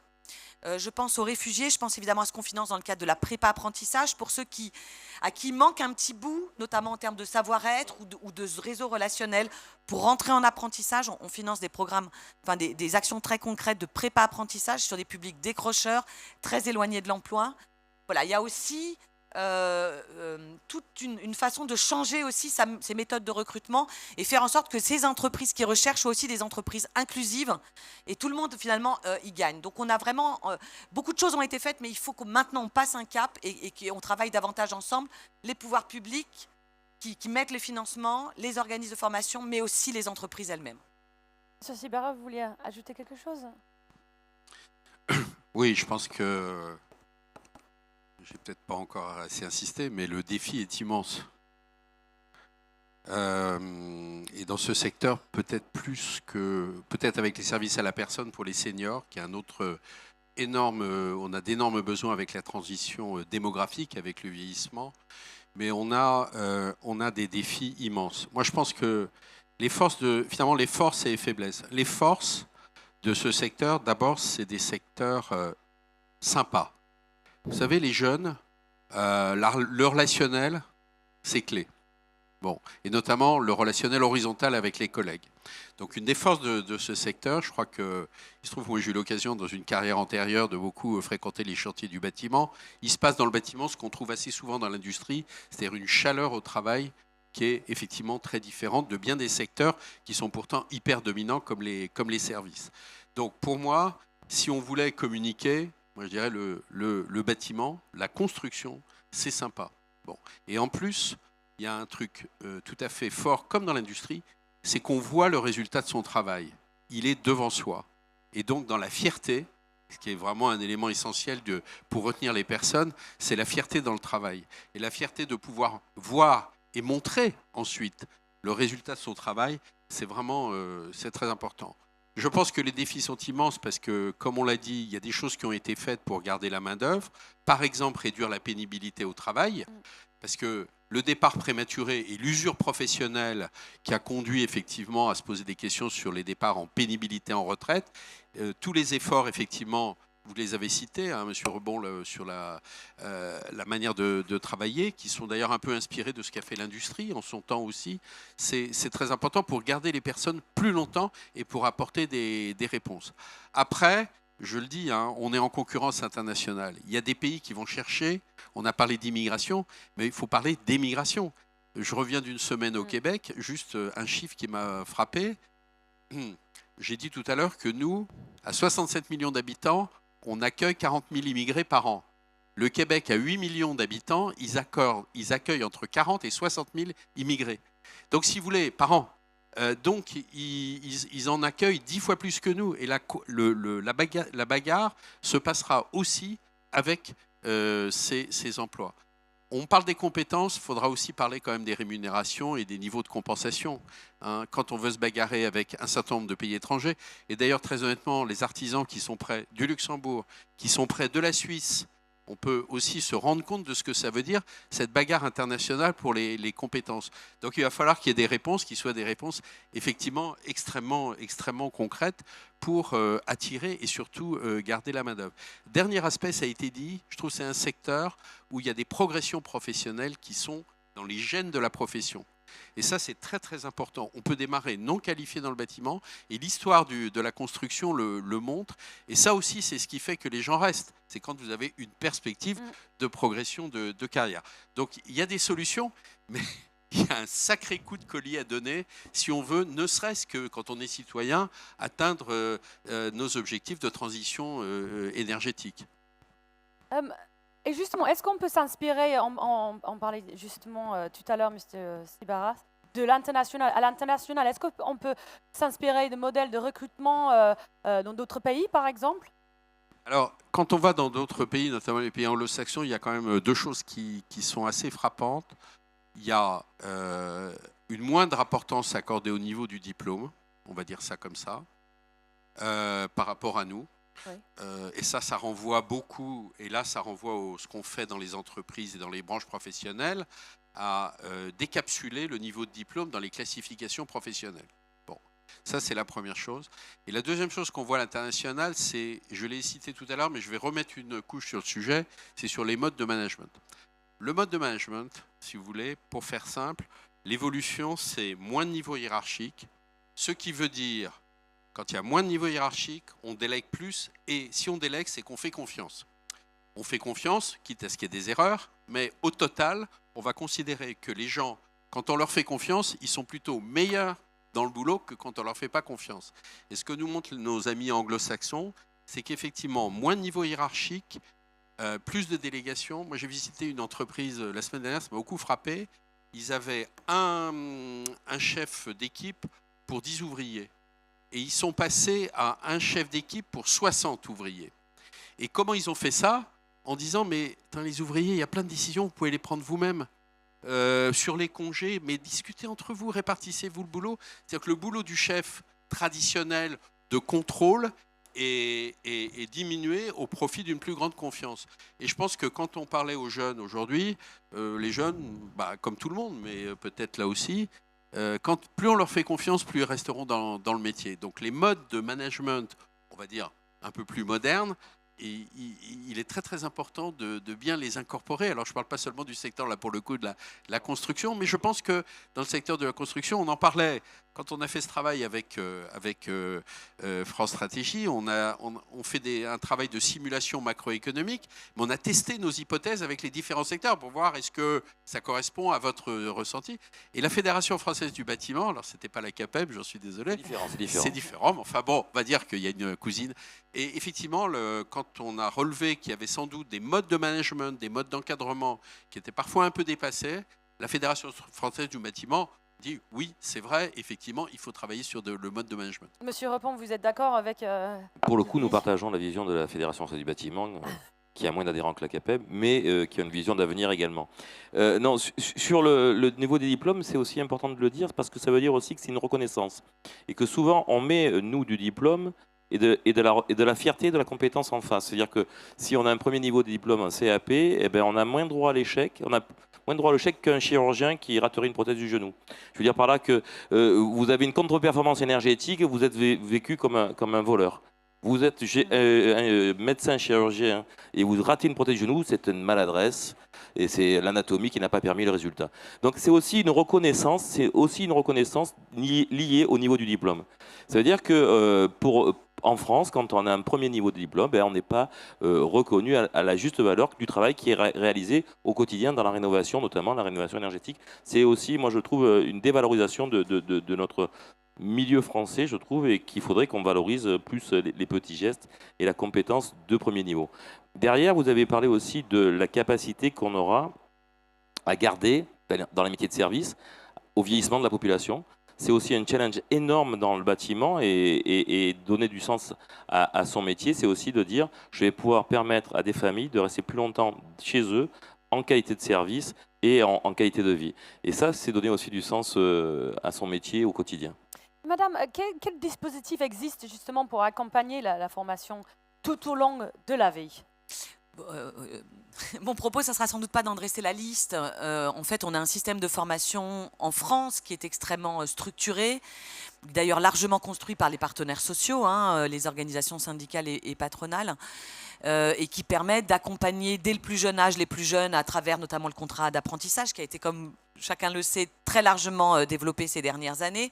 Je pense aux réfugiés, je pense évidemment à ce qu'on finance dans le cadre de la prépa-apprentissage pour ceux à qui manque un petit bout, notamment en termes de savoir-être ou de réseau relationnel. Pour rentrer en apprentissage, on finance des programmes, des actions très concrètes de prépa-apprentissage sur des publics décrocheurs, très éloignés de l'emploi. Voilà, il y a aussi toute une façon de changer aussi ces méthodes de recrutement et faire en sorte que ces entreprises qui recherchent soient aussi des entreprises inclusives, et tout le monde finalement y gagne. Donc on a vraiment beaucoup de choses ont été faites, mais il faut que maintenant on passe un cap et qu'on travaille davantage ensemble, les pouvoirs publics qui mettent les financements, les organismes de formation, mais aussi les entreprises elles-mêmes. Monsieur Sibéras, vous vouliez ajouter quelque chose? Oui, je pense que j'ai peut-être pas encore assez insisté, mais le défi est immense. Et dans ce secteur, peut-être avec les services à la personne pour les seniors, qui est un autre on a d'énormes besoins avec la transition démographique, avec le vieillissement, mais on a des défis immenses. Moi, je pense que finalement, les forces et les faiblesses. Les forces de ce secteur, d'abord, c'est des secteurs sympas. Vous savez, les jeunes, le relationnel, c'est clé. Bon, et notamment le relationnel horizontal avec les collègues. Donc une des forces de ce secteur, je crois que, il se trouve que moi j'ai eu l'occasion dans une carrière antérieure de beaucoup fréquenter les chantiers du bâtiment. Il se passe dans le bâtiment ce qu'on trouve assez souvent dans l'industrie, c'est-à-dire une chaleur au travail qui est effectivement très différente de bien des secteurs qui sont pourtant hyper dominants comme les services. Donc pour moi, si on voulait communiquer, moi je dirais le bâtiment, la construction, c'est sympa. Bon. Et en plus, il y a un truc tout à fait fort, comme dans l'industrie, c'est qu'on voit le résultat de son travail. Il est devant soi. Et donc, dans la fierté, ce qui est vraiment un élément essentiel pour retenir les personnes, c'est la fierté dans le travail. Et la fierté de pouvoir voir et montrer ensuite le résultat de son travail, c'est vraiment c'est très important. Je pense que les défis sont immenses parce que, comme on l'a dit, il y a des choses qui ont été faites pour garder la main-d'œuvre. Par exemple, réduire la pénibilité au travail. Parce que le départ prématuré et l'usure professionnelle qui a conduit effectivement à se poser des questions sur les départs en pénibilité en retraite, tous les efforts, effectivement, vous les avez cités, hein, Monsieur Rebond, sur la manière de travailler, qui sont d'ailleurs un peu inspirés de ce qu'a fait l'industrie en son temps aussi. C'est très important pour garder les personnes plus longtemps et pour apporter des réponses. Après, je le dis, hein, on est en concurrence internationale. Il y a des pays qui vont chercher, on a parlé d'immigration, mais il faut parler d'émigration. Je reviens d'une semaine au Québec, juste un chiffre qui m'a frappé. J'ai dit tout à l'heure que nous, à 67 millions d'habitants, on accueille 40 000 immigrés par an. Le Québec a 8 millions d'habitants, ils accueillent entre 40 et 60 000 immigrés. Donc si vous voulez, par an. Donc, ils en accueillent 10 fois plus que nous. Et la bagarre se passera aussi avec ces emplois. On parle des compétences, il faudra aussi parler quand même des rémunérations et des niveaux de compensation. Hein, quand on veut se bagarrer avec un certain nombre de pays étrangers. Et d'ailleurs, très honnêtement, les artisans qui sont près du Luxembourg, qui sont près de la Suisse, on peut aussi se rendre compte de ce que ça veut dire, cette bagarre internationale pour les compétences. Donc il va falloir qu'il y ait des réponses qui soient des réponses effectivement extrêmement concrètes pour attirer et surtout garder la main-d'œuvre. Dernier aspect, ça a été dit, je trouve que c'est un secteur où il y a des progressions professionnelles qui sont dans les gènes de la profession. Et ça, c'est très très important. On peut démarrer non qualifié dans le bâtiment et l'histoire de la construction le montre. Et ça aussi, c'est ce qui fait que les gens restent. C'est quand vous avez une perspective de progression de carrière. Donc, il y a des solutions, mais il y a un sacré coup de collier à donner si on veut, ne serait-ce que quand on est citoyen, atteindre nos objectifs de transition énergétique. Et justement, est-ce qu'on peut s'inspirer, on parlait justement tout à l'heure, M. Stibaras, de l'international. À l'international, est-ce qu'on peut s'inspirer de modèles de recrutement dans d'autres pays, par exemple ? Alors, quand on va dans d'autres pays, notamment les pays anglo-saxons, il y a quand même deux choses qui sont assez frappantes. Il y a une moindre importance accordée au niveau du diplôme, on va dire ça comme ça, par rapport à nous. Oui. Et ça renvoie beaucoup, et là ça renvoie à ce qu'on fait dans les entreprises et dans les branches professionnelles, à décapsuler le niveau de diplôme dans les classifications professionnelles. Bon, ça c'est la première chose. Et la deuxième chose qu'on voit à l'international, c'est, je l'ai cité tout à l'heure, mais je vais remettre une couche sur le sujet, c'est sur les modes de management. Le mode de management, si vous voulez, pour faire simple, l'évolution c'est moins de niveau hiérarchique, ce qui veut dire quand il y a moins de niveau hiérarchique, on délègue plus, et si on délègue, c'est qu'on fait confiance. On fait confiance, quitte à ce qu'il y ait des erreurs, mais au total, on va considérer que les gens, quand on leur fait confiance, ils sont plutôt meilleurs dans le boulot que quand on ne leur fait pas confiance. Et ce que nous montrent nos amis anglo-saxons, c'est qu'effectivement, moins de niveau hiérarchique, plus de délégation. Moi, j'ai visité une entreprise la semaine dernière, ça m'a beaucoup frappé. Ils avaient un chef d'équipe pour 10 ouvriers. Et ils sont passés à un chef d'équipe pour 60 ouvriers. Et comment ils ont fait ça ? En disant, mais les ouvriers, il y a plein de décisions, vous pouvez les prendre vous-même. sur les congés, mais discutez entre vous, répartissez-vous le boulot. C'est-à-dire que le boulot du chef traditionnel de contrôle est diminué au profit d'une plus grande confiance. Et je pense que quand on parlait aux jeunes aujourd'hui, les jeunes, comme tout le monde, mais peut-être là aussi, plus on leur fait confiance, plus ils resteront dans le métier. Donc les modes de management, on va dire, un peu plus modernes, il est très très important de bien les incorporer. Alors je ne parle pas seulement du secteur là pour le coup de la construction, mais je pense que dans le secteur de la construction, on en parlait quand on a fait ce travail avec France Stratégie. On fait un travail de simulation macroéconomique, mais on a testé nos hypothèses avec les différents secteurs pour voir est-ce que ça correspond à votre ressenti. Et la Fédération française du bâtiment, alors c'était pas la CAPEB, j'en suis désolé. C'est différent, mais enfin bon, on va dire qu'il y a une cousine. Et effectivement, quand on a relevé qu'il y avait sans doute des modes de management, des modes d'encadrement qui étaient parfois un peu dépassés, la Fédération française du bâtiment dit oui, c'est vrai, effectivement, il faut travailler sur le mode de management. Monsieur Repon, vous êtes d'accord avec... Pour le coup, nous partageons la vision de la Fédération française du bâtiment, qui a moins d'adhérents que la CAPEB, mais qui a une vision d'avenir également. Non, sur le niveau des diplômes, c'est aussi important de le dire, parce que ça veut dire aussi que c'est une reconnaissance. Et que souvent, on met, nous, du diplôme et de la fierté de la compétence en face. C'est-à-dire que si on a un premier niveau de diplôme, un CAP, eh ben, on a moins droit à l'échec, on a moins droit à l'échec qu'un chirurgien qui raterait une prothèse du genou. Je veux dire par là que vous avez une contre-performance énergétique, vous êtes vécu comme un voleur. Vous êtes médecin chirurgien et vous ratez une prothèse du genou, c'est une maladresse et c'est l'anatomie qui n'a pas permis le résultat. Donc c'est aussi une reconnaissance, liée au niveau du diplôme. Ça veut dire que en France, quand on a un premier niveau de diplôme, on n'est pas reconnu à la juste valeur du travail qui est réalisé au quotidien dans la rénovation, notamment la rénovation énergétique. C'est aussi, moi je trouve, une dévalorisation de notre milieu français, je trouve, et qu'il faudrait qu'on valorise plus les petits gestes et la compétence de premier niveau. Derrière, vous avez parlé aussi de la capacité qu'on aura à garder, dans les métiers de service, au vieillissement de la population. C'est aussi un challenge énorme dans le bâtiment et donner du sens à son métier, c'est aussi de dire je vais pouvoir permettre à des familles de rester plus longtemps chez eux, en qualité de service et en qualité de vie. Et ça, c'est donner aussi du sens à son métier au quotidien. Madame, quel dispositif existe justement pour accompagner la formation tout au long de la vie? Mon propos, ça sera sans doute pas d'en dresser la liste. En fait, on a un système de formation en France qui est extrêmement structuré, d'ailleurs largement construit par les partenaires sociaux, les organisations syndicales et patronales, et qui permet d'accompagner dès le plus jeune âge les plus jeunes à travers notamment le contrat d'apprentissage qui a été, comme chacun le sait, très largement développé ces dernières années.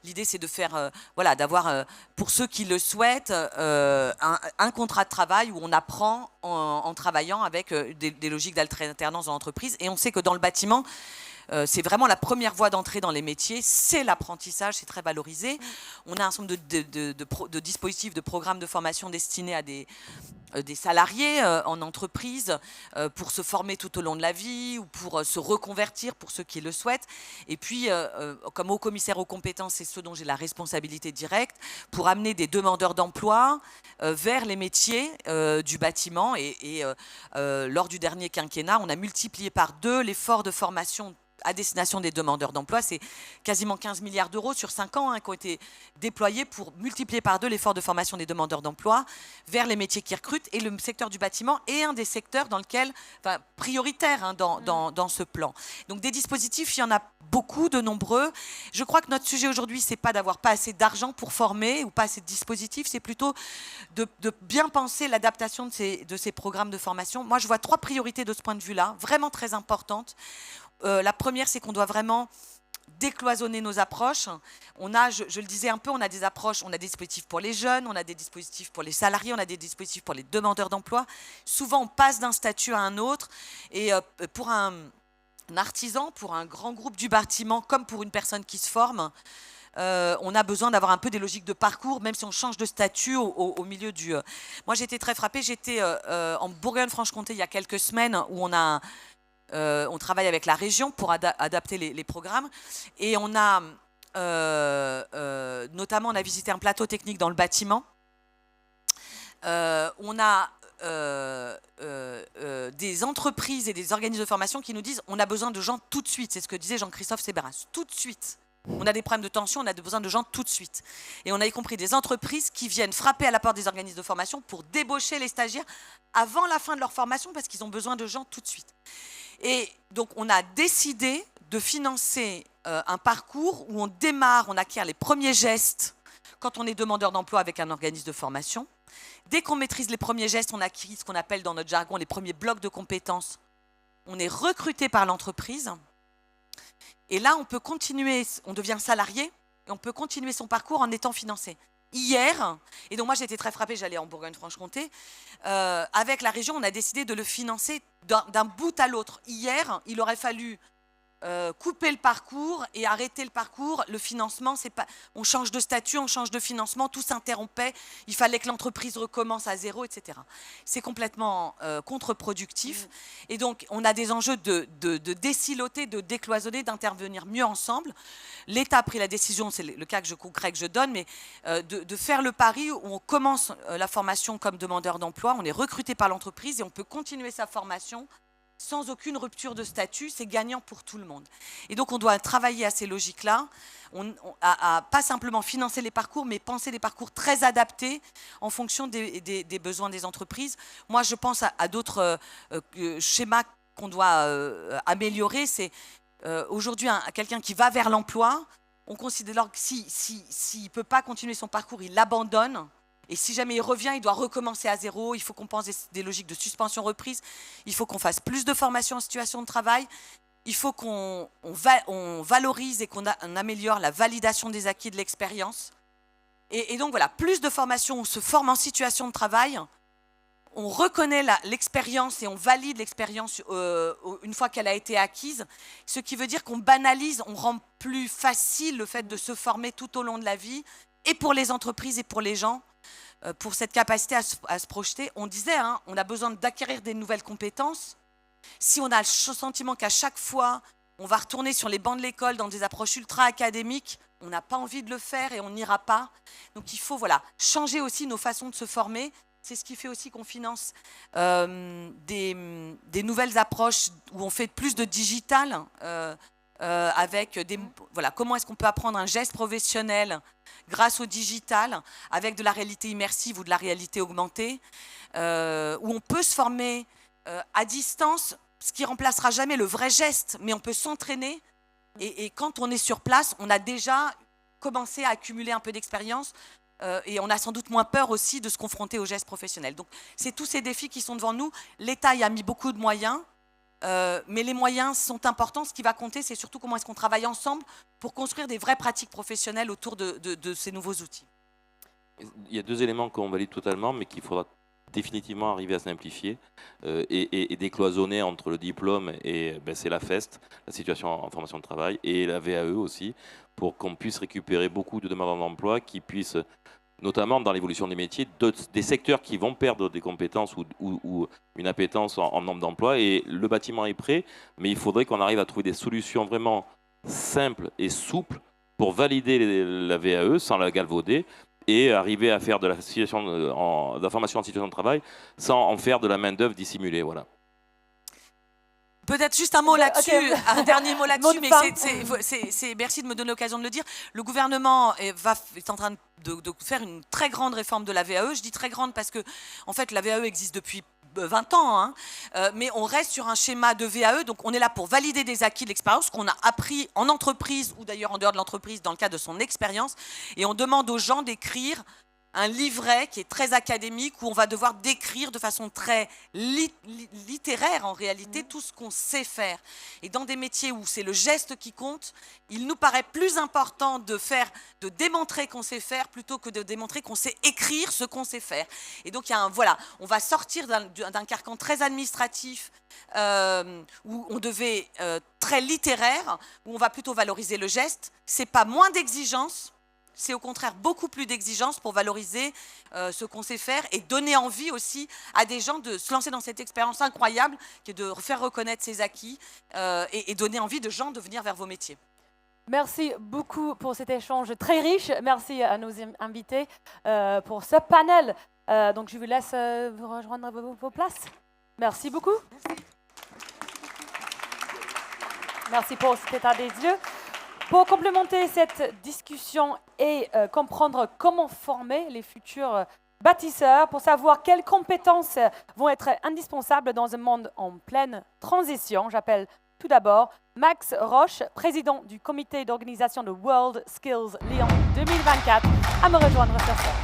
L'idée, c'est de faire, d'avoir, pour ceux qui le souhaitent, un contrat de travail où on apprend en travaillant avec des logiques d'alternance dans l'entreprise. Et on sait que dans le bâtiment, c'est vraiment la première voie d'entrée dans les métiers, c'est l'apprentissage, c'est très valorisé. On a un certain nombre de dispositifs, de programmes de formation destinés à des salariés en entreprise pour se former tout au long de la vie ou pour se reconvertir pour ceux qui le souhaitent. Et puis, comme haut commissaire aux compétences, c'est ce dont j'ai la responsabilité directe, pour amener des demandeurs d'emploi vers les métiers du bâtiment. Et lors du dernier quinquennat, on a multiplié par 2 l'effort de formation à destination des demandeurs d'emploi. C'est quasiment 15 milliards d'euros sur 5 ans qui ont été déployés pour multiplier par 2 l'effort de formation des demandeurs d'emploi vers les métiers qui recrutent. Et le secteur du bâtiment est un des secteurs dans lequel, prioritaire dans ce plan. Donc des dispositifs, il y en a beaucoup, de nombreux. Je crois que notre sujet aujourd'hui, c'est pas d'avoir pas assez d'argent pour former ou pas assez de dispositifs, c'est plutôt de bien penser l'adaptation de ces programmes de formation. Moi, je vois 3 priorités de ce point de vue-là, vraiment très importantes. La première, c'est qu'on doit vraiment décloisonner nos approches. On a, je le disais un peu, on a des approches, on a des dispositifs pour les jeunes, on a des dispositifs pour les salariés, on a des dispositifs pour les demandeurs d'emploi. Souvent, on passe d'un statut à un autre. Et pour un artisan, pour un grand groupe du bâtiment, comme pour une personne qui se forme, on a besoin d'avoir un peu des logiques de parcours, même si on change de statut au milieu du... Moi, j'étais très frappée. J'étais en Bourgogne-Franche-Comté il y a quelques semaines où on travaille avec la région pour adapter les programmes. Et on a notamment, on a visité un plateau technique dans le bâtiment. On a des entreprises et des organismes de formation qui nous disent on a besoin de gens tout de suite. C'est ce que disait Jean-Christophe Séberas. Tout de suite. On a des problèmes de tension, on a besoin de gens tout de suite. Et on a y compris des entreprises qui viennent frapper à la porte des organismes de formation pour débaucher les stagiaires avant la fin de leur formation parce qu'ils ont besoin de gens tout de suite. Et donc, on a décidé de financer un parcours où on démarre, on acquiert les premiers gestes quand on est demandeur d'emploi avec un organisme de formation. Dès qu'on maîtrise les premiers gestes, on acquiert ce qu'on appelle dans notre jargon les premiers blocs de compétences. On est recruté par l'entreprise. Et là, on peut continuer, on devient salarié, et on peut continuer son parcours en étant financé. Hier, et donc moi j'étais très frappée, j'allais en Bourgogne-Franche-Comté, avec la région, on a décidé de le financer d'un bout à l'autre. Hier, il aurait fallu couper le parcours et arrêter le parcours. Le financement, c'est pas, on change de statut, on change de financement, tout s'interrompait, il fallait que l'entreprise recommence à zéro, etc. C'est complètement contre-productif. Et donc, on a des enjeux de désiloter, de décloisonner, d'intervenir mieux ensemble. L'État a pris la décision, c'est le cas concret que je donne, mais de faire le pari où on commence la formation comme demandeur d'emploi, on est recruté par l'entreprise et on peut continuer sa formation sans aucune rupture de statut, c'est gagnant pour tout le monde. Et donc, on doit travailler à ces logiques-là, à pas simplement financer les parcours, mais penser des parcours très adaptés en fonction des besoins des entreprises. Moi, je pense à d'autres schémas qu'on doit améliorer. C'est aujourd'hui quelqu'un qui va vers l'emploi, on considère que s'il ne peut pas continuer son parcours, il l'abandonne. Et si jamais il revient, il doit recommencer à zéro. Il faut qu'on pense des logiques de suspension-reprise. Il faut qu'on fasse plus de formation en situation de travail. Il faut qu'on valorise et qu'on améliore la validation des acquis de l'expérience. Et donc voilà, plus de formation, on se forme en situation de travail. On reconnaît l'expérience et on valide l'expérience une fois qu'elle a été acquise. Ce qui veut dire qu'on banalise, on rend plus facile le fait de se former tout au long de la vie, et pour les entreprises et pour les gens. Pour cette capacité à se projeter. On disait, on a besoin d'acquérir des nouvelles compétences. Si on a le sentiment qu'à chaque fois, on va retourner sur les bancs de l'école dans des approches ultra académiques, on n'a pas envie de le faire et on n'ira pas. Donc il faut changer aussi nos façons de se former. C'est ce qui fait aussi qu'on finance des nouvelles approches où on fait plus de digital, avec comment est-ce qu'on peut apprendre un geste professionnel grâce au digital, avec de la réalité immersive ou de la réalité augmentée, où on peut se former à distance, ce qui ne remplacera jamais le vrai geste, mais on peut s'entraîner. Et quand on est sur place, on a déjà commencé à accumuler un peu d'expérience et on a sans doute moins peur aussi de se confronter aux gestes professionnels. Donc, c'est tous ces défis qui sont devant nous. L'État y a mis beaucoup de moyens. Mais les moyens sont importants. Ce qui va compter, c'est surtout comment est-ce qu'on travaille ensemble pour construire des vraies pratiques professionnelles autour de ces nouveaux outils. Il y a deux éléments qu'on valide totalement, mais qu'il faudra définitivement arriver à simplifier et décloisonner entre le diplôme et c'est la FEST, la situation en formation de travail, et la VAE aussi, pour qu'on puisse récupérer beaucoup de demandeurs d'emploi qui puissent, notamment dans l'évolution des métiers, des secteurs qui vont perdre des compétences ou une appétence en nombre d'emplois. Et le bâtiment est prêt, mais il faudrait qu'on arrive à trouver des solutions vraiment simples et souples pour valider la VAE sans la galvauder et arriver à faire de la formation en situation de travail sans en faire de la main-d'œuvre dissimulée. Voilà. Peut-être juste un mot là-dessus, un dernier mot là-dessus, mais merci de me donner l'occasion de le dire. Le gouvernement est en train de faire une très grande réforme de la VAE. Je dis très grande parce que, en fait, la VAE existe depuis 20 ans, mais on reste sur un schéma de VAE. Donc, on est là pour valider des acquis de l'expérience qu'on a appris en entreprise ou d'ailleurs en dehors de l'entreprise dans le cadre de son expérience. Et on demande aux gens d'écrire un livret qui est très académique où on va devoir décrire de façon très littéraire en réalité tout ce qu'on sait faire. Et dans des métiers où c'est le geste qui compte, il nous paraît plus important de démontrer qu'on sait faire plutôt que de démontrer qu'on sait écrire ce qu'on sait faire. Et donc on va sortir d'un carcan très administratif où on devait très littéraire, où on va plutôt valoriser le geste. C'est pas moins d'exigence. C'est au contraire beaucoup plus d'exigence pour valoriser ce qu'on sait faire et donner envie aussi à des gens de se lancer dans cette expérience incroyable qui est de faire reconnaître ses acquis et donner envie de gens de venir vers vos métiers. Merci beaucoup pour cet échange très riche. Merci à nos invités pour ce panel Donc je vous laisse vous rejoindre vos places. Merci beaucoup. Merci pour cet état des lieux. Pour complémenter cette discussion et comprendre comment former les futurs bâtisseurs, pour savoir quelles compétences vont être indispensables dans un monde en pleine transition, j'appelle tout d'abord Max Roche, président du comité d'organisation de World Skills Lyon 2024, à me rejoindre sur scène.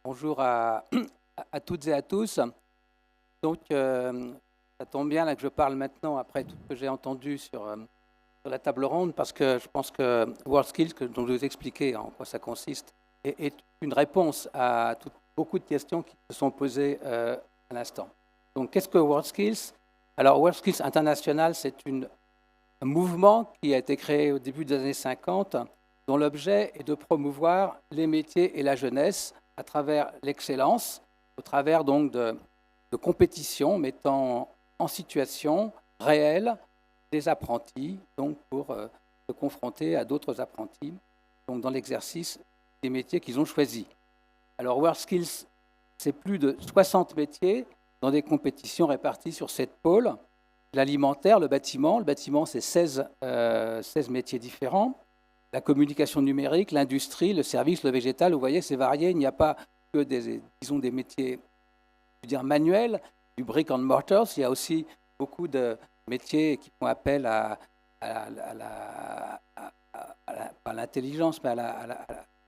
Bonjour à toutes et à tous. Donc, ça tombe bien là, que je parle maintenant après tout ce que j'ai entendu sur la table ronde, parce que je pense que WorldSkills, dont je vais vous expliquer en quoi ça consiste, est une réponse à beaucoup de questions qui se sont posées à l'instant. Donc, qu'est-ce que WorldSkills? Alors, WorldSkills International, c'est un mouvement qui a été créé au début des années 50, dont l'objet est de promouvoir les métiers et la jeunesse à travers l'excellence, au travers donc de compétitions mettant en situation réelle des apprentis, donc pour se confronter à d'autres apprentis, donc dans l'exercice des métiers qu'ils ont choisis. Alors WorldSkills, c'est plus de 60 métiers dans des compétitions réparties sur 7 pôles. L'alimentaire, le bâtiment c'est 16 métiers différents. La communication numérique, l'industrie, le service, le végétal, vous voyez, c'est varié. Il n'y a pas que des métiers, je veux dire, manuels, du brick and mortar. Il y a aussi beaucoup de métiers qui font appel pas à l'intelligence, mais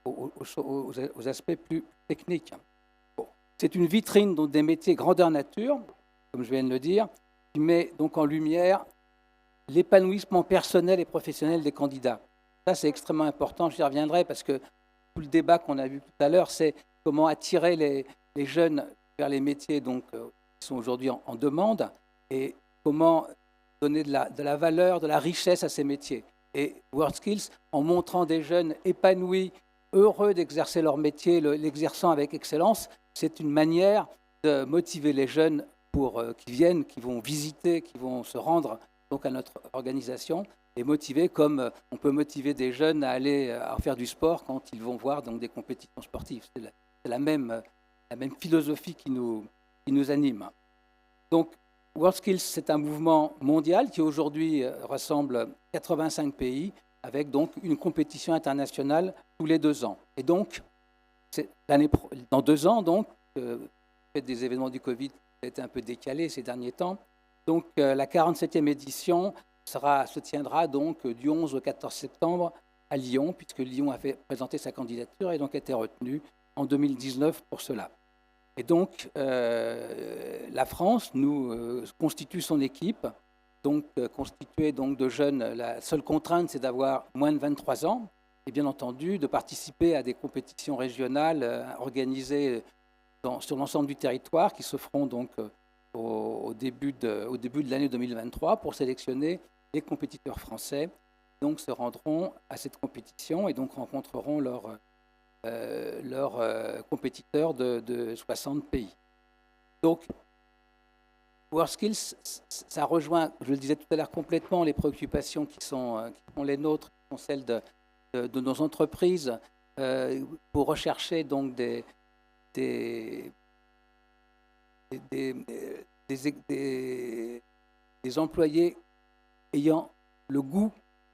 aux aspects plus techniques. Bon. C'est une vitrine donc, des métiers grandeur nature, comme je viens de le dire, qui met donc en lumière l'épanouissement personnel et professionnel des candidats. Ça, c'est extrêmement important, j'y reviendrai, parce que tout le débat qu'on a vu tout à l'heure, c'est comment attirer les jeunes vers les métiers donc, qui sont aujourd'hui en demande, et comment donner de la valeur, de la richesse à ces métiers. Et WorldSkills, en montrant des jeunes épanouis, heureux d'exercer leur métier, l'exerçant avec excellence, c'est une manière de motiver les jeunes qui viennent, qui vont visiter, qui vont se rendre donc, à notre organisation, et motiver comme on peut motiver des jeunes à faire du sport quand ils vont voir donc, des compétitions sportives. C'est la même philosophie qui nous anime. Donc, WorldSkills, c'est un mouvement mondial qui aujourd'hui rassemble 85 pays avec donc une compétition internationale tous les 2 ans. Et donc, dans 2 ans, donc, fait des événements du Covid qui ont été un peu décalés ces derniers temps, donc la 47e édition se tiendra donc du 11 au 14 septembre à Lyon, puisque Lyon a présenté sa candidature et donc a été retenu en 2019 pour cela. Et donc, la France constitue son équipe, donc constituée donc, de jeunes. La seule contrainte, c'est d'avoir moins de 23 ans et bien entendu de participer à des compétitions régionales organisées sur l'ensemble du territoire qui se feront donc au début de l'année 2023 pour sélectionner les compétiteurs français. Donc, se rendront à cette compétition et donc rencontreront leurs compétiteurs de 60 pays. Donc, WorldSkills, ça rejoint, je le disais tout à l'heure, complètement les préoccupations qui sont les nôtres, qui sont celles de nos entreprises, pour rechercher donc des employés ayant le goût,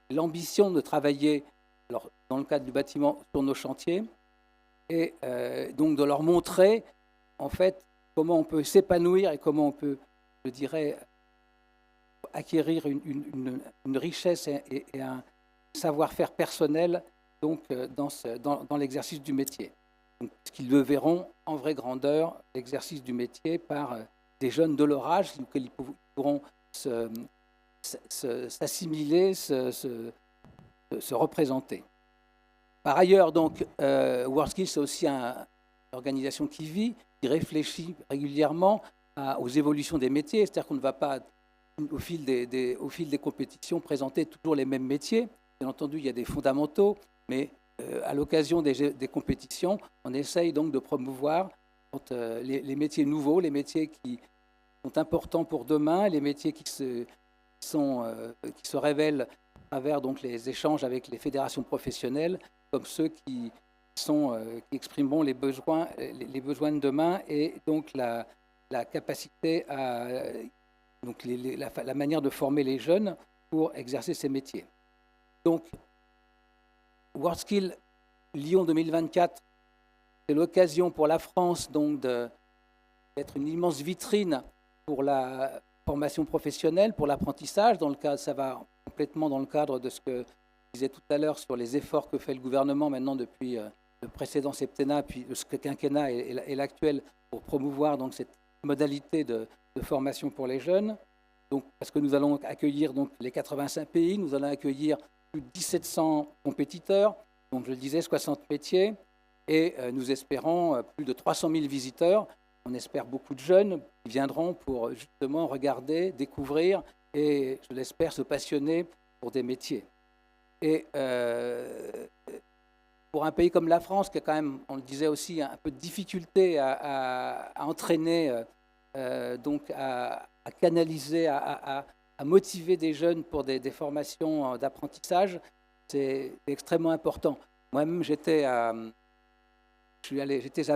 l'ambition de travailler, alors, dans le cadre du bâtiment, sur nos chantiers, et donc de leur montrer en fait comment on peut s'épanouir et comment on peut, je dirais, acquérir une richesse et un savoir-faire personnel donc, dans l'exercice du métier. Donc, qu'ils le verront en vraie grandeur, l'exercice du métier par des jeunes de leur âge auxquels ils pourront s'assimiler, se représenter. Par ailleurs, donc, WorldSkills, c'est aussi une organisation qui vit, qui réfléchit régulièrement aux évolutions des métiers. C'est-à-dire qu'on ne va pas, au fil des compétitions, présenter toujours les mêmes métiers. Bien entendu, il y a des fondamentaux, mais à l'occasion des compétitions, on essaye donc de promouvoir les métiers nouveaux, les métiers qui sont importants pour demain, les métiers qui se révèlent à travers donc, les échanges avec les fédérations professionnelles, comme ceux qui exprimeront les besoins de demain et donc la capacité donc la manière de former les jeunes pour exercer ces métiers. Donc, WorldSkill Lyon 2024, c'est l'occasion pour la France donc d'être une immense vitrine pour la formation professionnelle, pour l'apprentissage. Ça va complètement dans le cadre de ce que je disais tout à l'heure sur les efforts que fait le gouvernement maintenant depuis le précédent septennat, puis le quinquennat et l'actuel pour promouvoir donc cette modalité de formation pour les jeunes. Donc, parce que nous allons accueillir donc, les 85 pays, nous allons accueillir plus de 1700 compétiteurs, donc je le disais, 60 métiers, et nous espérons plus de 300 000 visiteurs. On espère beaucoup de jeunes qui viendront pour justement regarder, découvrir et, je l'espère, se passionner pour des métiers. Et pour un pays comme la France, qui a quand même, on le disait aussi, un peu de difficulté à entraîner, donc à canaliser, à motiver des jeunes pour des formations d'apprentissage, c'est extrêmement important. Moi-même, j'étais à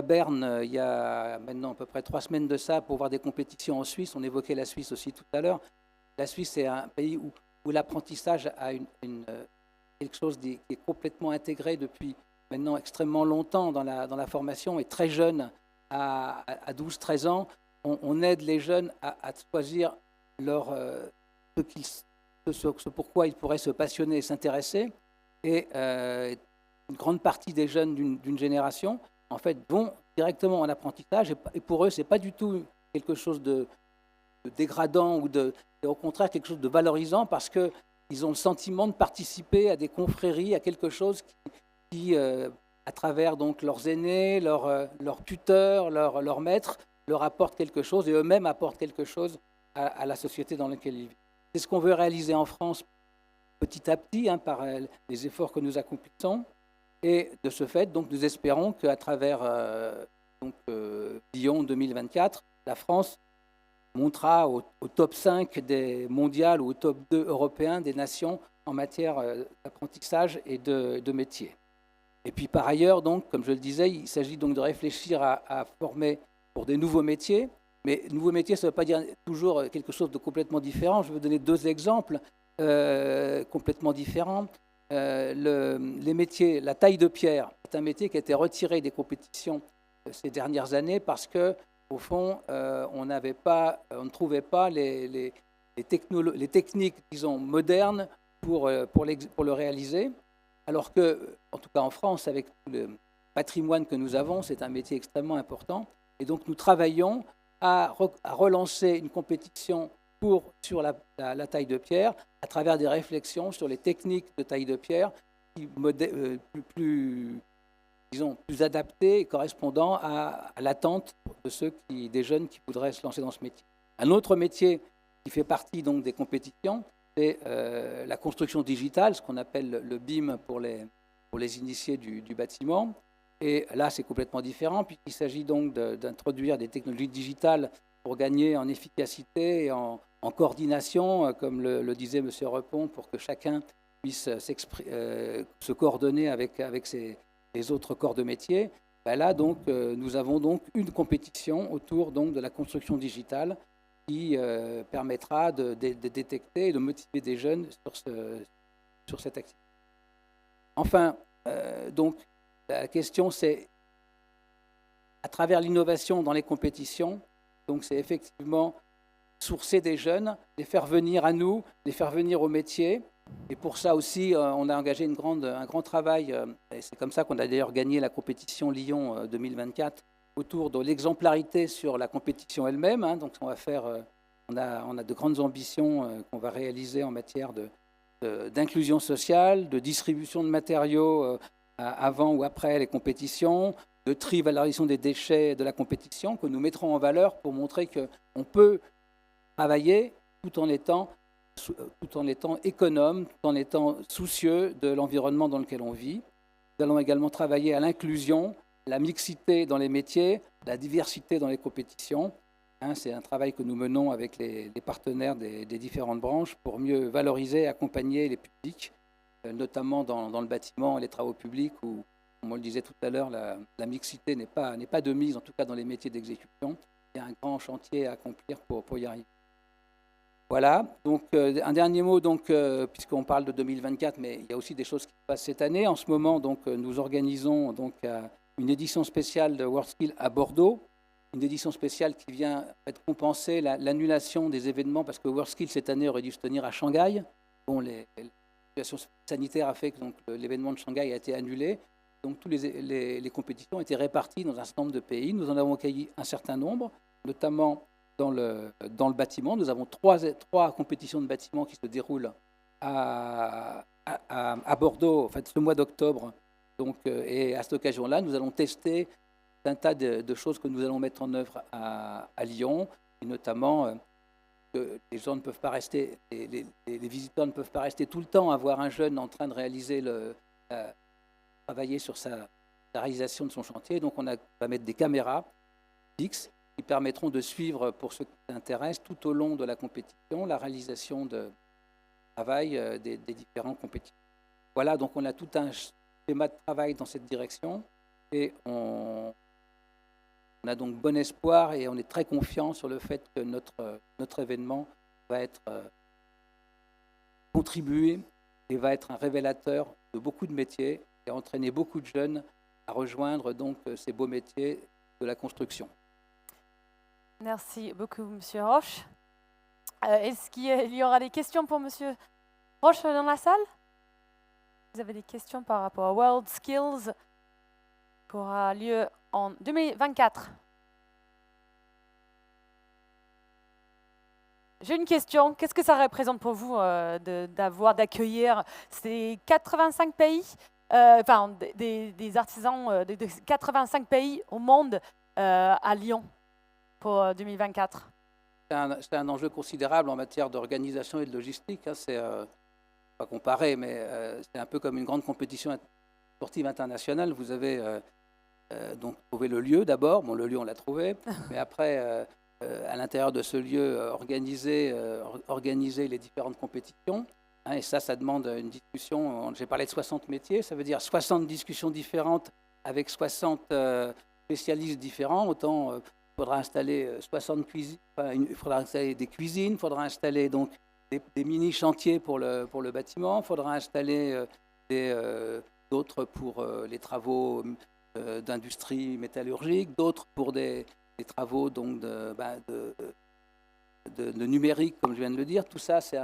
Berne il y a maintenant à peu près 3 semaines de ça pour voir des compétitions en Suisse. On évoquait la Suisse aussi tout à l'heure. La Suisse, c'est un pays où l'apprentissage a quelque chose qui est complètement intégré depuis maintenant extrêmement longtemps dans la formation et très jeune, à 12-13 ans. On aide les jeunes à choisir ce pourquoi ils pourraient se passionner et s'intéresser. Et une grande partie des jeunes d'une génération, en fait, vont directement en apprentissage. Et pour eux, ce n'est pas du tout quelque chose de dégradant c'est au contraire quelque chose de valorisant parce qu'ils ont le sentiment de participer à des confréries, à quelque chose qui à travers donc, leurs aînés, leurs tuteurs, leurs maîtres, leur apportent quelque chose et eux-mêmes apportent quelque chose à la société dans laquelle ils vivent. C'est ce qu'on veut réaliser en France petit à petit par les efforts que nous accomplissons. Et de ce fait, donc, nous espérons qu'à travers Lyon 2024, la France montera au top 5 des mondiales ou au top 2 européen des nations en matière d'apprentissage et de métier. Et puis par ailleurs, donc, comme je le disais, il s'agit donc de réfléchir à former pour des nouveaux métiers. Mais nouveaux métiers, ça ne veut pas dire toujours quelque chose de complètement différent. Je vais vous donner 2 exemples complètement différents. Les métiers, la taille de pierre, c'est un métier qui a été retiré des compétitions ces dernières années parce que, au fond, on ne trouvait pas les techniques, disons, modernes pour le réaliser. Alors que, en tout cas en France, avec tout le patrimoine que nous avons, c'est un métier extrêmement important. Et donc, nous travaillons à relancer une compétition sur la taille de pierre à travers des réflexions sur les techniques de taille de pierre plus adaptées et correspondant à l'attente des jeunes qui voudraient se lancer dans ce métier. Un autre métier qui fait partie donc, des compétitions, c'est la construction digitale, ce qu'on appelle le BIM pour les initiés du bâtiment. Et là, c'est complètement différent, puisqu'il s'agit donc d'introduire des technologies digitales pour gagner en efficacité et en coordination, comme le disait M. Repon, pour que chacun puisse se coordonner avec les autres corps de métier. Ben là, donc, nous avons donc une compétition autour donc, de la construction digitale qui permettra de détecter et de motiver des jeunes sur cette activité. Enfin, donc, la question, c'est, à travers l'innovation dans les compétitions, donc c'est effectivement sourcer des jeunes, les faire venir à nous, les faire venir au métier. Et pour ça aussi, on a engagé un grand travail, et c'est comme ça qu'on a d'ailleurs gagné la compétition Lyon 2024, autour de l'exemplarité sur la compétition elle-même. Donc on va faire, on a de grandes ambitions qu'on va réaliser en matière d'inclusion sociale, de distribution de matériaux avant ou après les compétitions, de tri, valorisation des déchets de la compétition, que nous mettrons en valeur pour montrer qu'on peut travailler tout en étant économe, tout en étant soucieux de l'environnement dans lequel on vit. Nous allons également travailler à l'inclusion la mixité dans les métiers, la diversité dans les compétitions. C'est un travail que nous menons avec les partenaires des différentes branches pour mieux valoriser et accompagner les publics, notamment dans le bâtiment et les travaux publics où, comme on le disait tout à l'heure, la mixité n'est pas de mise, en tout cas dans les métiers d'exécution. Il y a un grand chantier à accomplir pour y arriver. Voilà, donc un dernier mot, puisqu'on parle de 2024, mais il y a aussi des choses qui se passent cette année. En ce moment, nous organisons une édition spéciale de WorldSkills à Bordeaux, une édition spéciale qui vient compenser l'annulation des événements, parce que WorldSkills cette année aurait dû se tenir à Shanghai. Bon, la situation sanitaire a fait que l'événement de Shanghai a été annulé. Donc, toutes les compétitions ont été réparties dans un certain nombre de pays. Nous en avons accueilli un certain nombre, notamment dans le bâtiment. Nous avons trois compétitions de bâtiment qui se déroulent à Bordeaux, en fait, ce mois d'octobre. Et à cette occasion-là, nous allons tester un tas de choses que nous allons mettre en œuvre à Lyon, et notamment que les gens ne peuvent pas rester, les visiteurs ne peuvent pas rester tout le temps à voir un jeune en train de réaliser travailler sur sa réalisation de son chantier. Donc on va mettre des caméras fixes qui permettront de suivre, pour ceux qui s'intéressent, tout au long de la compétition, la réalisation de travail des différentes compétitions. Voilà, donc on a tout un schéma de travail dans cette direction et on a donc bon espoir et on est très confiant sur le fait que notre événement va être contribué et va être un révélateur de beaucoup de métiers et entraîner beaucoup de jeunes à rejoindre donc ces beaux métiers de la construction. Merci beaucoup, Monsieur Roche. Est-ce qu'il y aura des questions pour Monsieur Roche dans la salle? Vous avez des questions par rapport à WorldSkills qui aura lieu en 2024? J'ai une question. Qu'est-ce que ça représente pour vous d'accueillir ces 85 pays, des artisans de 85 pays au monde à Lyon pour 2024? C'est un enjeu considérable en matière d'organisation et de logistique. C'est pas comparé, mais c'est un peu comme une grande compétition sportive internationale. Vous avez donc trouvé le lieu d'abord. Bon, le lieu, on l'a trouvé. Mais après, à l'intérieur de ce lieu, organiser les différentes compétitions. Et ça demande une discussion. J'ai parlé de 60 métiers. Ça veut dire 60 discussions différentes avec 60 spécialistes différents. Autant, il faudra installer 60 cuisines. Il faudra installer des cuisines. Il faudra installer donc des mini-chantiers pour le bâtiment. Il faudra installer d'autres pour les travaux d'industrie métallurgique, d'autres pour des travaux donc de numérique, comme je viens de le dire. Tout ça, c'est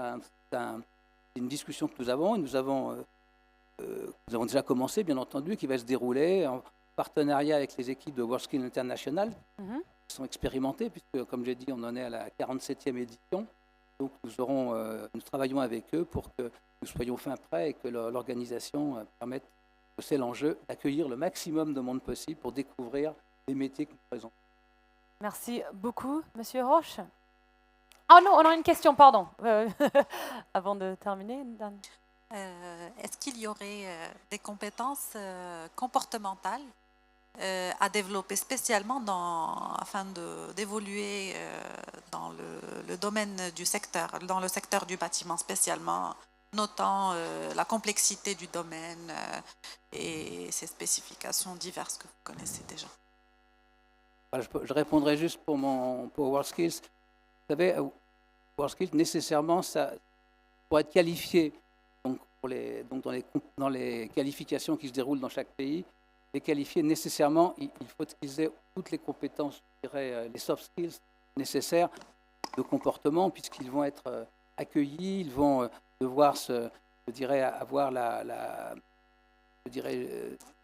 une discussion que nous avons. Et nous avons déjà commencé, bien entendu, qui va se dérouler en partenariat avec les équipes de WorldSkills International, qui sont expérimentées, puisque, comme j'ai dit, on en est à la 47e édition. Donc, nous travaillons avec eux pour que nous soyons fin prêts et que l'organisation permette, c'est l'enjeu, d'accueillir le maximum de monde possible pour découvrir les métiers que nous présentons. Merci beaucoup, Monsieur Roche. Ah non, on a une question, pardon. Avant de terminer, Dan. Est-ce qu'il y aurait des compétences comportementales à développer spécialement afin d'évoluer dans le domaine du secteur, dans le secteur du bâtiment spécialement, notant la complexité du domaine et ses spécifications diverses que vous connaissez déjà? Je répondrai juste pour WorldSkills. Vous savez, WorldSkills, nécessairement, pour être qualifié, dans les qualifications qui se déroulent dans chaque pays, les qualifiés, nécessairement, il faut qu'ils aient toutes les compétences, je dirais, les soft skills nécessaires de comportement, puisqu'ils vont être accueillis, ils vont devoir se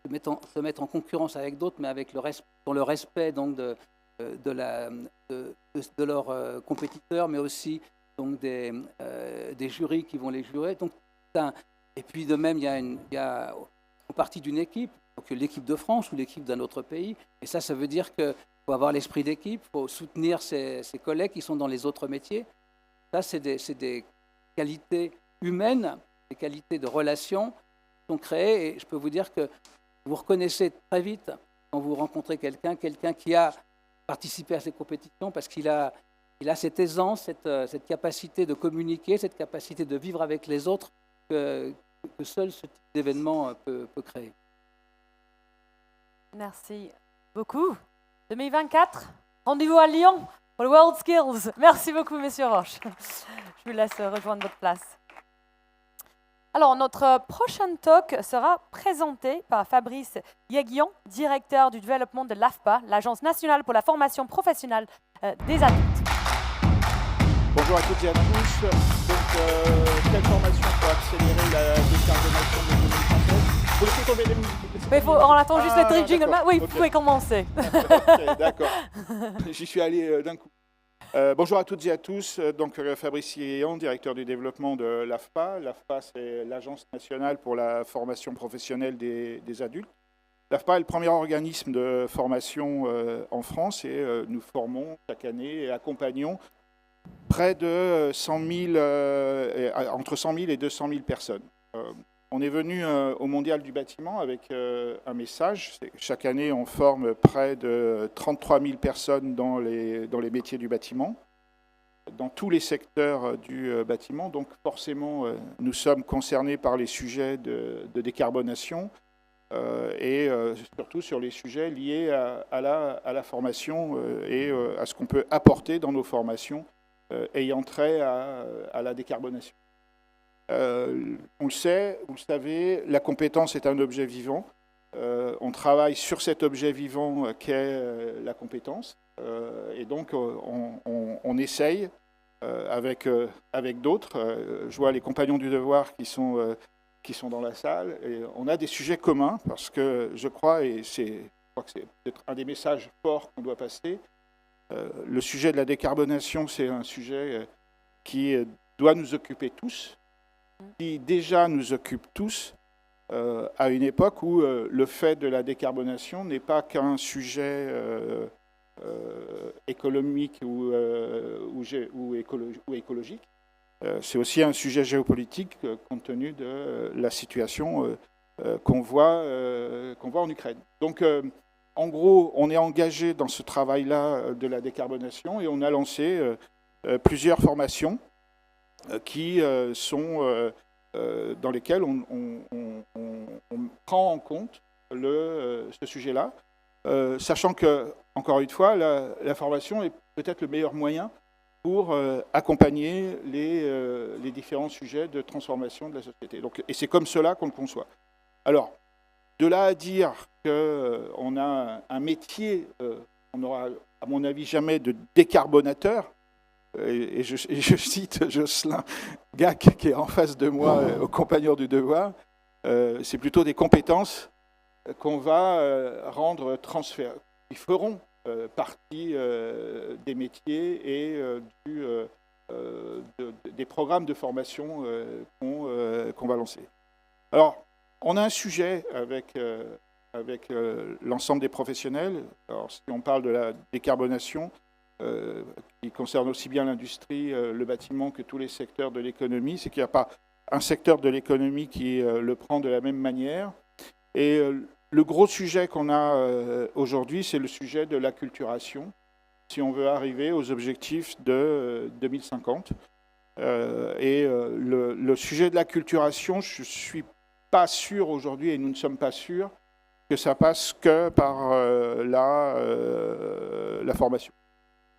mettre en concurrence avec d'autres, mais dans le respect donc de leurs compétiteurs, mais aussi donc des jurys qui vont les jurer. Donc, et puis de même, il y a une partie d'une équipe, donc l'équipe de France ou l'équipe d'un autre pays. Et ça veut dire qu'il faut avoir l'esprit d'équipe, il faut soutenir ses collègues qui sont dans les autres métiers. Ça, c'est des qualités humaines, des qualités de relation qui sont créées. Et je peux vous dire que vous reconnaissez très vite quand vous rencontrez quelqu'un qui a participé à ces compétitions parce qu'il a cette aisance, cette capacité de communiquer, cette capacité de vivre avec les autres que seul ce type d'événement peut créer. Merci beaucoup. 2024, rendez-vous à Lyon pour le World Skills. Merci beaucoup, Monsieur Roche. Je vous laisse rejoindre votre place. Alors, notre prochain talk sera présenté par Fabrice Yeguillon, directeur du développement de l'AFPA, l'Agence nationale pour la formation professionnelle des adultes. Bonjour à toutes et à tous. Donc, quelle formation pour accélérer la décarbonation de l'économie française? Vous laissez tomber les musiques. Mais on attend juste le jingle. Oui, vous ok. pouvez commencer. Ok, d'accord. J'y suis allé d'un coup. Bonjour à toutes et à tous. Donc, Fabrice Yeguillon, directeur du développement de l'AFPA. L'AFPA, c'est l'Agence nationale pour la formation professionnelle des adultes. L'AFPA est le premier organisme de formation en France et nous formons chaque année et accompagnons près de 100 000, entre 100 000 et 200 000 personnes. On est venu au Mondial du bâtiment avec un message. Chaque année, on forme près de 33 000 personnes dans les métiers du bâtiment, dans tous les secteurs du bâtiment. Donc forcément, nous sommes concernés par les sujets de décarbonation et surtout sur les sujets liés à la formation et à ce qu'on peut apporter dans nos formations ayant trait à la décarbonation. On le sait, vous le savez, la compétence est un objet vivant. On travaille sur cet objet vivant qu'est la compétence. Et donc, on essaye avec d'autres. Je vois les compagnons du devoir qui sont dans la salle. Et on a des sujets communs parce que je crois que c'est peut-être un des messages forts qu'on doit passer. Le sujet de la décarbonation, c'est un sujet qui doit nous occuper tous, qui déjà nous occupe tous, à une époque où le fait de la décarbonation n'est pas qu'un sujet économique ou écologique. C'est aussi un sujet géopolitique compte tenu de la situation qu'on voit en Ukraine. Donc, en gros, on est engagé dans ce travail-là de la décarbonation et on a lancé plusieurs formations qui sont dans lesquelles on prend en compte ce sujet-là, sachant que, encore une fois, la formation est peut-être le meilleur moyen pour accompagner les différents sujets de transformation de la société. Donc, et c'est comme cela qu'on le conçoit. Alors, de là à dire qu'on a un métier, on n'aura, à mon avis, jamais de décarbonateur, et je cite Jocelyn Gac, qui est en face de moi, au compagnon du devoir, c'est plutôt des compétences qu'on va rendre transfert, qui feront partie des métiers et des programmes de formation qu'on va lancer. Alors, on a un sujet avec l'ensemble des professionnels. Alors, si on parle de la décarbonation, qui concerne aussi bien l'industrie, le bâtiment que tous les secteurs de l'économie, c'est qu'il n'y a pas un secteur de l'économie qui le prend de la même manière. Et le gros sujet qu'on a aujourd'hui, c'est le sujet de l'acculturation, si on veut arriver aux objectifs de 2050. Le sujet de l'acculturation, je ne suis pas sûr aujourd'hui, et nous ne sommes pas sûrs, que ça passe que par la formation.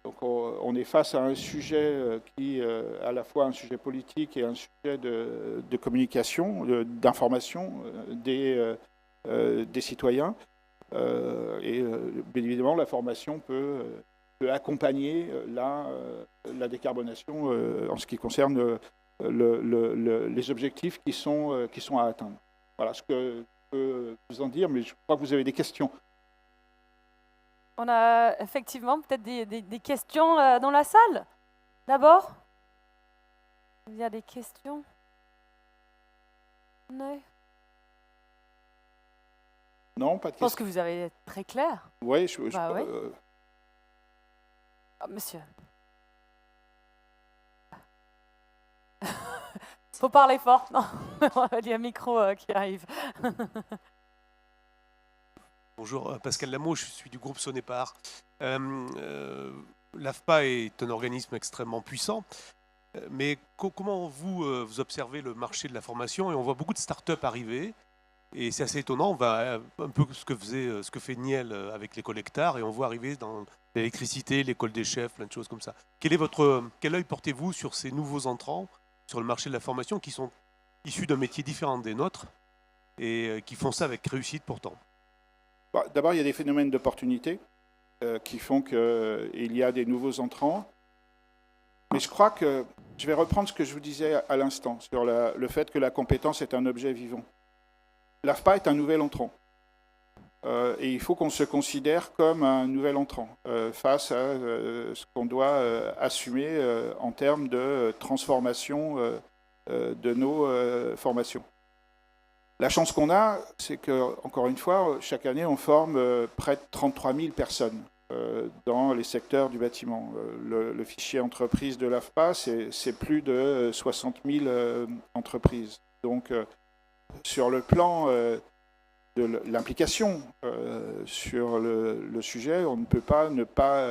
Donc on est face à un sujet qui est à la fois un sujet politique et un sujet de communication, d'information des citoyens. Et bien évidemment, la formation peut accompagner la décarbonation en ce qui concerne les objectifs qui sont à atteindre. Voilà ce que je peux vous en dire, mais je crois que vous avez des questions. On a effectivement peut-être des questions dans la salle. D'abord, il y a des questions? Non. Non, pas de Je pense questions. que vous avez été très clair. Oui, oui. Monsieur. Faut parler fort. Non, il y a un micro qui arrive. Bonjour, Pascal Lameau, je suis du groupe Sonépar. L'AFPA est un organisme extrêmement puissant, mais comment vous observez le marché de la formation? Et on voit beaucoup de start-up arriver, et c'est assez étonnant. On va un peu ce que fait Niel avec l'école Hectare, et on voit arriver dans l'électricité, l'école des chefs, plein de choses comme ça. Quel œil portez-vous sur ces nouveaux entrants sur le marché de la formation qui sont issus d'un métier différent des nôtres et qui font ça avec réussite pourtant? D'abord, il y a des phénomènes d'opportunité qui font qu'il y a des nouveaux entrants. Mais je crois que je vais reprendre ce que je vous disais à l'instant sur le fait que la compétence est un objet vivant. L'AFPA est un nouvel entrant. Et il faut qu'on se considère comme un nouvel entrant face à ce qu'on doit assumer en termes de transformation de nos formations. La chance qu'on a, c'est que, encore une fois, chaque année, on forme près de 33 000 personnes dans les secteurs du bâtiment. Le fichier entreprise de l'AFPA, c'est plus de 60 000 entreprises. Donc, sur le plan de l'implication sur le sujet, on ne peut pas ne pas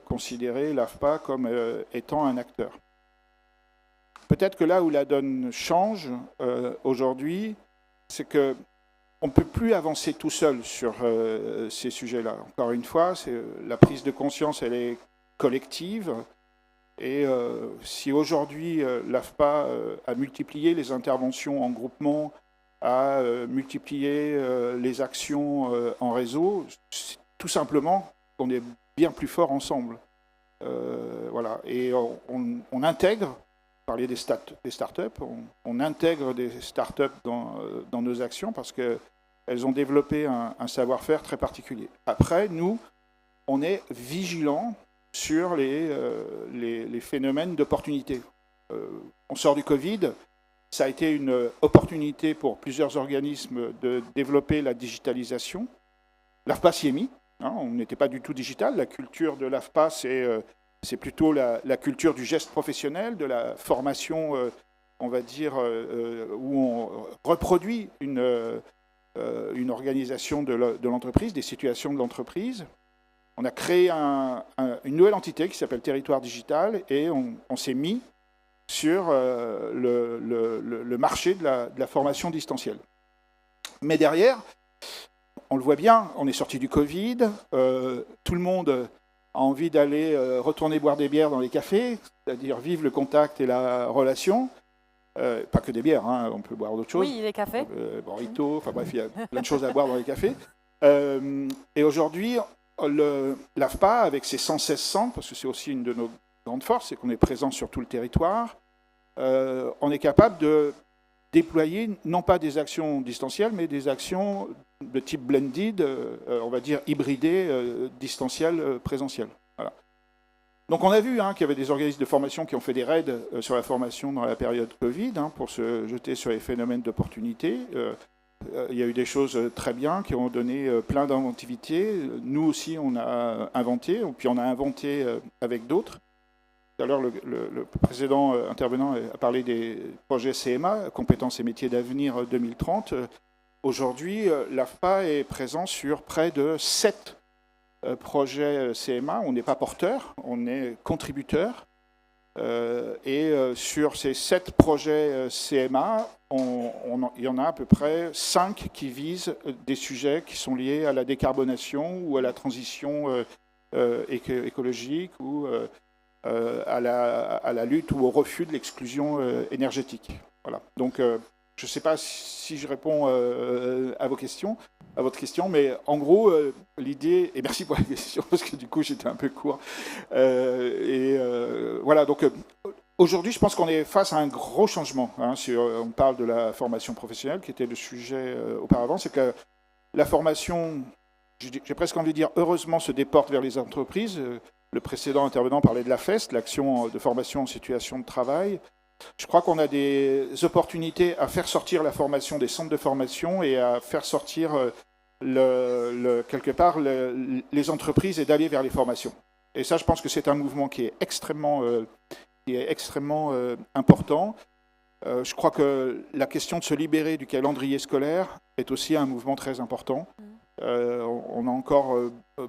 considérer l'AFPA comme étant un acteur. Peut-être que là où la donne change aujourd'hui, c'est qu'on ne peut plus avancer tout seul sur ces sujets-là. Encore une fois, la prise de conscience, elle est collective. Et si aujourd'hui l'AFPA a multiplié les interventions en groupement, a multiplié les actions en réseau, c'est tout simplement qu'on est bien plus fort ensemble. Voilà. Et on intègre, parler des startups, on intègre des startups dans nos actions parce qu'elles ont développé un savoir-faire très particulier. Après, nous, on est vigilants sur les phénomènes d'opportunité. On sort du Covid, ça a été une opportunité pour plusieurs organismes de développer la digitalisation. L'AFPA s'y est mis, hein, on n'était pas du tout digital. La culture de l'AFPA, c'est plutôt la culture du geste professionnel, de la formation, on va dire, où on reproduit une organisation de l'entreprise, des situations de l'entreprise. On a créé une nouvelle entité qui s'appelle Territoire Digital et on s'est mis sur le marché de la formation distancielle. Mais derrière, on le voit bien, on est sorti du Covid, tout le monde a envie d'aller retourner boire des bières dans les cafés, c'est-à-dire vivre le contact et la relation. Pas que des bières, hein, on peut boire d'autres choses. Oui, les cafés. Burrito, enfin bref, il y a plein de choses à boire dans les cafés. Et aujourd'hui, l'AFPA, avec ses 116 centres, parce que c'est aussi une de nos grandes forces, c'est qu'on est présent sur tout le territoire, on est capable de déployer non pas des actions distancielles, mais des actions de type blended, on va dire hybridé, distanciel, présentiel. Voilà. Donc on a vu qu'il y avait des organismes de formation qui ont fait des raids sur la formation dans la période Covid pour se jeter sur les phénomènes d'opportunité. Il y a eu des choses très bien qui ont donné plein d'inventivité. Nous aussi, on a inventé, puis on a inventé avec d'autres. Tout à l'heure, le précédent intervenant a parlé des projets CMA, Compétences et métiers d'avenir 2030. Aujourd'hui, l'AFPA est présent sur près de 7 projets CMA. On n'est pas porteur, on est contributeur. Et sur ces 7 projets CMA, il y en a à peu près 5 qui visent des sujets qui sont liés à la décarbonation ou à la transition écologique ou à la lutte ou au refus de l'exclusion énergétique. Voilà. Donc, je ne sais pas si je réponds à votre question, mais en gros, l'idée, et merci pour la question, parce que du coup, j'étais un peu court. Voilà, donc aujourd'hui, je pense qu'on est face à un gros changement. On parle de la formation professionnelle, qui était le sujet auparavant, c'est que la formation, j'ai presque envie de dire, heureusement, se déporte vers les entreprises. Le précédent intervenant parlait de la FEST, l'action de formation en situation de travail. Je crois qu'on a des opportunités à faire sortir la formation des centres de formation et à faire sortir quelque part les entreprises et d'aller vers les formations. Et ça, je pense que c'est un mouvement qui est extrêmement important. Je crois que la question de se libérer du calendrier scolaire est aussi un mouvement très important. On a encore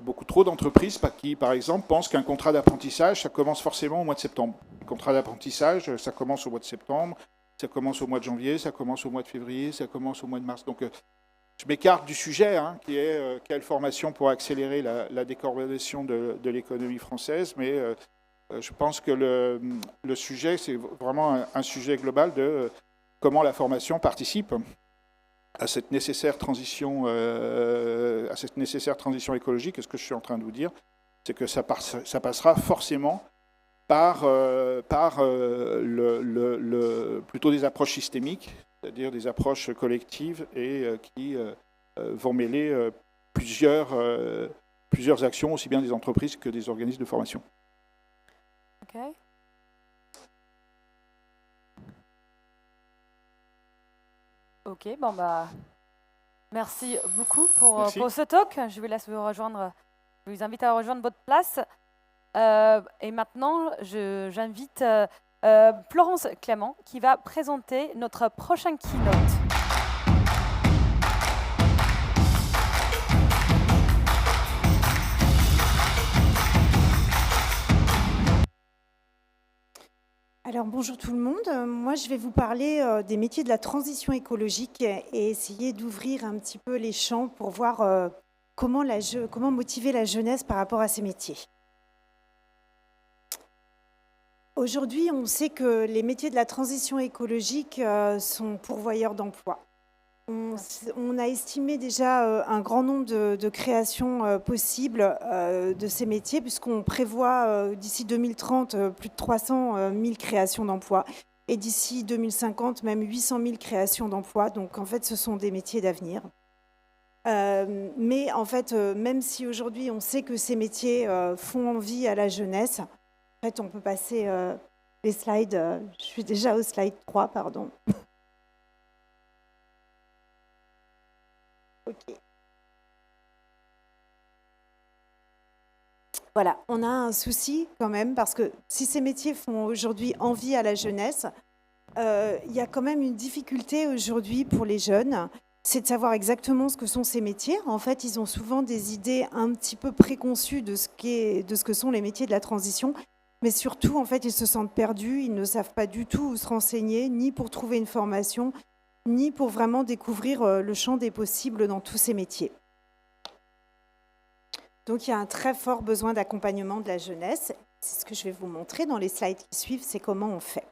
beaucoup trop d'entreprises qui, par exemple, pensent qu'un contrat d'apprentissage, ça commence forcément au mois de septembre. Le contrat d'apprentissage, ça commence au mois de septembre, ça commence au mois de janvier, ça commence au mois de février, ça commence au mois de mars. Donc, je m'écarte du sujet, qui est quelle formation pour accélérer la décarbonation de l'économie française, mais je pense que le sujet, c'est vraiment un sujet global de comment la formation participe à cette nécessaire transition écologique. Et ce que je suis en train de vous dire, c'est que ça passera forcément par plutôt des approches systémiques, c'est-à-dire des approches collectives et qui vont mêler plusieurs actions, aussi bien des entreprises que des organismes de formation. Ok. Ok, bon bah, merci beaucoup pour ce talk. Je vous laisse vous rejoindre, je vous invite à rejoindre votre place. Et maintenant, j'invite Florence Clément qui va présenter notre prochain keynote. Alors bonjour tout le monde, moi je vais vous parler des métiers de la transition écologique et essayer d'ouvrir un petit peu les champs pour voir comment motiver la jeunesse par rapport à ces métiers. Aujourd'hui, on sait que les métiers de la transition écologique sont pourvoyeurs d'emplois. On a estimé déjà un grand nombre de créations possibles de ces métiers, puisqu'on prévoit d'ici 2030 plus de 300 000 créations d'emplois et d'ici 2050 même 800 000 créations d'emplois. Donc en fait, ce sont des métiers d'avenir. Mais en fait, même si aujourd'hui on sait que ces métiers font envie à la jeunesse, en fait, on peut passer les slides. Je suis déjà au slide 3, pardon. Ok. Voilà, on a un souci quand même, parce que si ces métiers font aujourd'hui envie à la jeunesse, il y a quand même une difficulté aujourd'hui pour les jeunes, c'est de savoir exactement ce que sont ces métiers. En fait, ils ont souvent des idées un petit peu préconçues de ce que sont les métiers de la transition, mais surtout, en fait, ils se sentent perdus, ils ne savent pas du tout où se renseigner, ni pour trouver une formation, ni pour vraiment découvrir le champ des possibles dans tous ces métiers. Donc, il y a un très fort besoin d'accompagnement de la jeunesse. C'est ce que je vais vous montrer dans les slides qui suivent, c'est comment on fait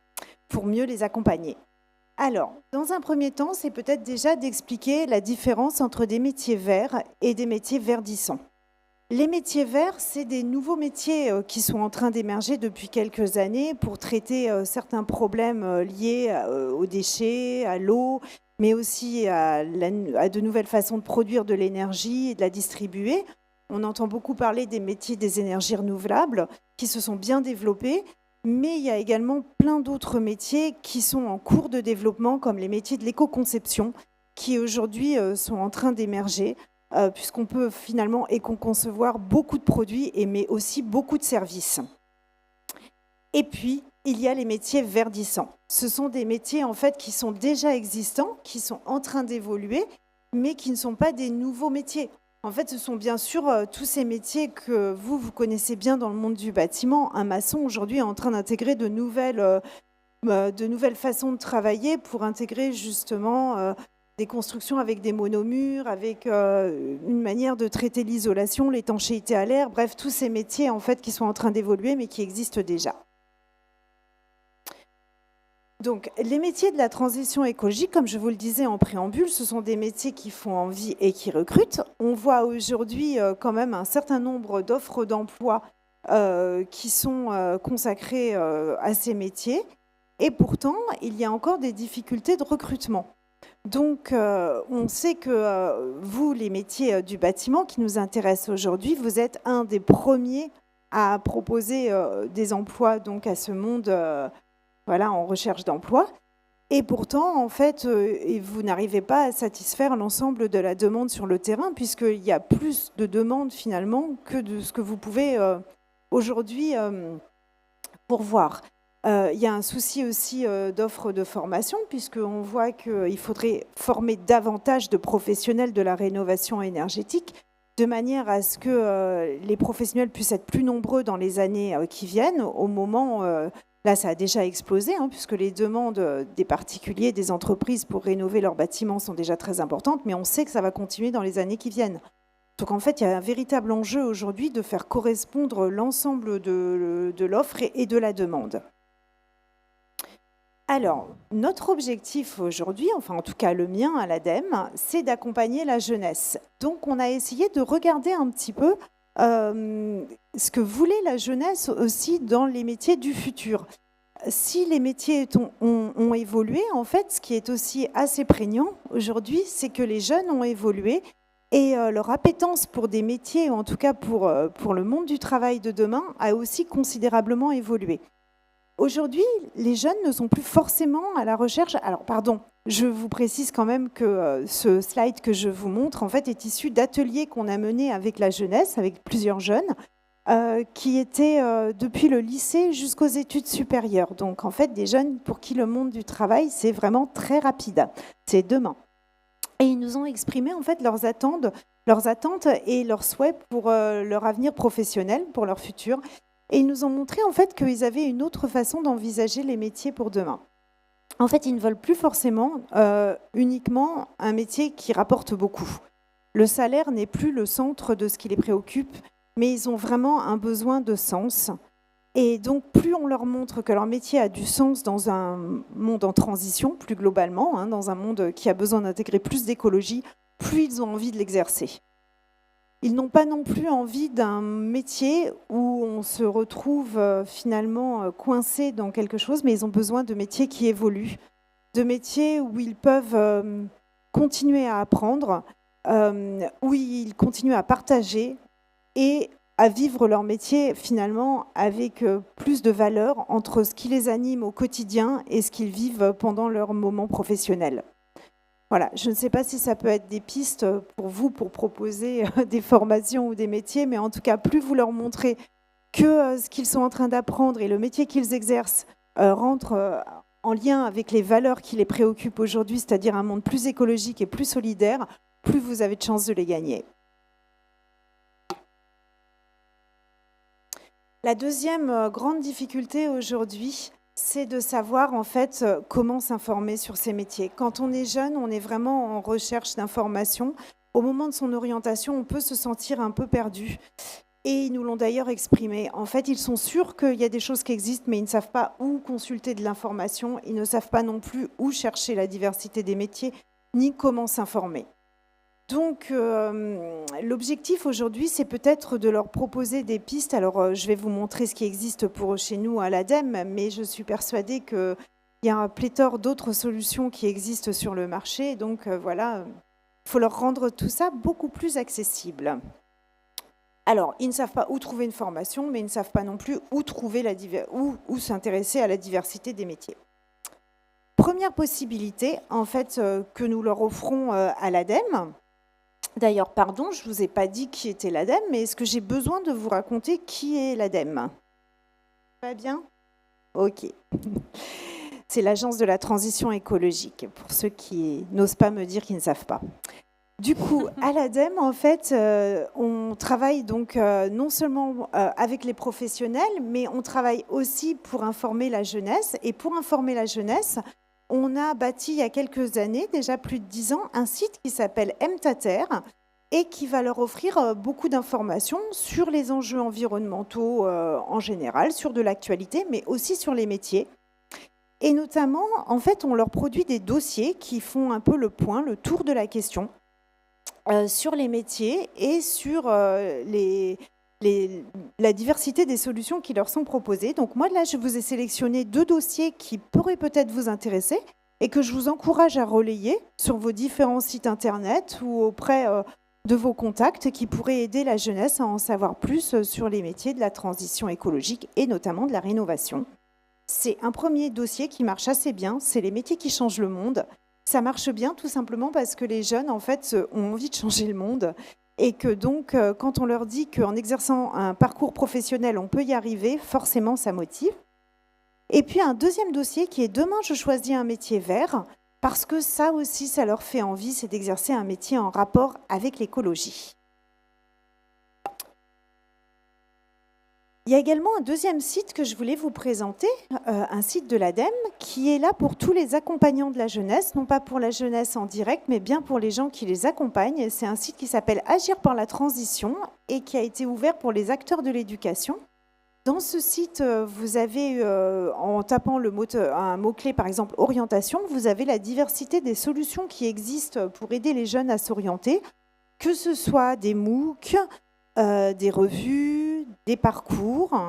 pour mieux les accompagner. Alors, dans un premier temps, c'est peut-être déjà d'expliquer la différence entre des métiers verts et des métiers verdissants. Les métiers verts, c'est des nouveaux métiers qui sont en train d'émerger depuis quelques années pour traiter certains problèmes liés aux déchets, à l'eau, mais aussi à de nouvelles façons de produire de l'énergie et de la distribuer. On entend beaucoup parler des métiers des énergies renouvelables qui se sont bien développés, mais il y a également plein d'autres métiers qui sont en cours de développement, comme les métiers de l'éco-conception, qui aujourd'hui sont en train d'émerger, puisqu'on peut finalement éco-concevoir beaucoup de produits, mais aussi beaucoup de services. Et puis, il y a les métiers verdissants. Ce sont des métiers en fait qui sont déjà existants, qui sont en train d'évoluer, mais qui ne sont pas des nouveaux métiers. En fait, ce sont bien sûr tous ces métiers que vous connaissez bien dans le monde du bâtiment. Un maçon, aujourd'hui, est en train d'intégrer de nouvelles façons de travailler pour intégrer justement des constructions avec des monomurs, avec une manière de traiter l'isolation, l'étanchéité à l'air, bref, tous ces métiers en fait qui sont en train d'évoluer mais qui existent déjà. Donc, les métiers de la transition écologique, comme je vous le disais en préambule, ce sont des métiers qui font envie et qui recrutent. On voit aujourd'hui quand même un certain nombre d'offres d'emploi qui sont consacrées à ces métiers. Et pourtant, il y a encore des difficultés de recrutement. Donc, on sait que vous, les métiers du bâtiment qui nous intéressent aujourd'hui, vous êtes un des premiers à proposer des emplois donc, à ce monde en recherche d'emploi. Et pourtant, en fait, vous n'arrivez pas à satisfaire l'ensemble de la demande sur le terrain, puisqu'il y a plus de demandes finalement que de ce que vous pouvez aujourd'hui pourvoir. Il y a un souci aussi d'offre de formation, puisqu'on voit qu'il faudrait former davantage de professionnels de la rénovation énergétique, de manière à ce que les professionnels puissent être plus nombreux dans les années qui viennent. Au moment, là ça a déjà explosé, puisque les demandes des particuliers, des entreprises pour rénover leurs bâtiments sont déjà très importantes, mais on sait que ça va continuer dans les années qui viennent. Donc en fait, il y a un véritable enjeu aujourd'hui de faire correspondre l'ensemble de l'offre et de la demande. Alors, notre objectif aujourd'hui, enfin en tout cas le mien à l'ADEME, c'est d'accompagner la jeunesse. Donc on a essayé de regarder un petit peu ce que voulait la jeunesse aussi dans les métiers du futur. Si les métiers ont évolué, en fait, ce qui est aussi assez prégnant aujourd'hui, c'est que les jeunes ont évolué et leur appétence pour des métiers, ou en tout cas pour le monde du travail de demain, a aussi considérablement évolué. Aujourd'hui, les jeunes ne sont plus forcément à la recherche. Alors, pardon, je vous précise quand même que ce slide que je vous montre, en fait, est issu d'ateliers qu'on a menés avec la jeunesse, avec plusieurs jeunes, qui étaient depuis le lycée jusqu'aux études supérieures. Donc, en fait, des jeunes pour qui le monde du travail, c'est vraiment très rapide. C'est demain. Et ils nous ont exprimé, en fait, leurs attentes et leurs souhaits pour leur avenir professionnel, pour leur futur. Et ils nous ont montré en fait qu'ils avaient une autre façon d'envisager les métiers pour demain. En fait, ils ne veulent plus forcément uniquement un métier qui rapporte beaucoup. Le salaire n'est plus le centre de ce qui les préoccupe, mais ils ont vraiment un besoin de sens. Et donc, plus on leur montre que leur métier a du sens dans un monde en transition, plus globalement, dans un monde qui a besoin d'intégrer plus d'écologie, plus ils ont envie de l'exercer. Ils n'ont pas non plus envie d'un métier où on se retrouve finalement coincé dans quelque chose, mais ils ont besoin de métiers qui évoluent, de métiers où ils peuvent continuer à apprendre, où ils continuent à partager et à vivre leur métier finalement avec plus de valeur entre ce qui les anime au quotidien et ce qu'ils vivent pendant leur moment professionnel. Voilà, je ne sais pas si ça peut être des pistes pour vous pour proposer des formations ou des métiers, mais en tout cas, plus vous leur montrez que ce qu'ils sont en train d'apprendre et le métier qu'ils exercent rentre en lien avec les valeurs qui les préoccupent aujourd'hui, c'est-à-dire un monde plus écologique et plus solidaire, plus vous avez de chances de les gagner. La deuxième grande difficulté aujourd'hui, c'est de savoir en fait comment s'informer sur ces métiers. Quand on est jeune, on est vraiment en recherche d'informations. Au moment de son orientation, on peut se sentir un peu perdu. Et ils nous l'ont d'ailleurs exprimé. En fait, ils sont sûrs qu'il y a des choses qui existent, mais ils ne savent pas où consulter de l'information. Ils ne savent pas non plus où chercher la diversité des métiers, ni comment s'informer. Donc, l'objectif aujourd'hui, c'est peut-être de leur proposer des pistes. Alors, je vais vous montrer ce qui existe pour chez nous à l'ADEME, mais je suis persuadée qu'il y a un pléthore d'autres solutions qui existent sur le marché. Donc, voilà, il faut leur rendre tout ça beaucoup plus accessible. Alors, ils ne savent pas où trouver une formation, mais ils ne savent pas non plus où s'intéresser à la diversité des métiers. Première possibilité, en fait, que nous leur offrons à l'ADEME. D'ailleurs, pardon, je ne vous ai pas dit qui était l'ADEME, mais est-ce que j'ai besoin de vous raconter qui est l'ADEME? Pas bien? Ok. C'est l'Agence de la transition écologique, pour ceux qui n'osent pas me dire qu'ils ne savent pas. Du coup, à l'ADEME, en fait, on travaille donc non seulement avec les professionnels, mais on travaille aussi pour informer la jeunesse. Et pour informer la jeunesse, on a bâti il y a quelques années, déjà plus de 10 ans, un site qui s'appelle MTater et qui va leur offrir beaucoup d'informations sur les enjeux environnementaux en général, sur de l'actualité, mais aussi sur les métiers. Et notamment, en fait, on leur produit des dossiers qui font un peu le point, le tour de la question sur les métiers et sur la diversité des solutions qui leur sont proposées. Donc moi, là, je vous ai sélectionné 2 dossiers qui pourraient peut-être vous intéresser et que je vous encourage à relayer sur vos différents sites internet ou auprès de vos contacts qui pourraient aider la jeunesse à en savoir plus sur les métiers de la transition écologique et notamment de la rénovation. C'est un premier dossier qui marche assez bien, c'est les métiers qui changent le monde. Ça marche bien tout simplement parce que les jeunes, en fait, ont envie de changer le monde. Et que donc, quand on leur dit qu'en exerçant un parcours professionnel, on peut y arriver, forcément, ça motive. Et puis un deuxième dossier qui est demain, je choisis un métier vert, parce que ça aussi, ça leur fait envie, c'est d'exercer un métier en rapport avec l'écologie. Il y a également un deuxième site que je voulais vous présenter, un site de l'ADEME, qui est là pour tous les accompagnants de la jeunesse, non pas pour la jeunesse en direct, mais bien pour les gens qui les accompagnent. C'est un site qui s'appelle Agir par la transition et qui a été ouvert pour les acteurs de l'éducation. Dans ce site, vous avez, en tapant un mot-clé, par exemple orientation, vous avez la diversité des solutions qui existent pour aider les jeunes à s'orienter, que ce soit des MOOC, des revues, des parcours,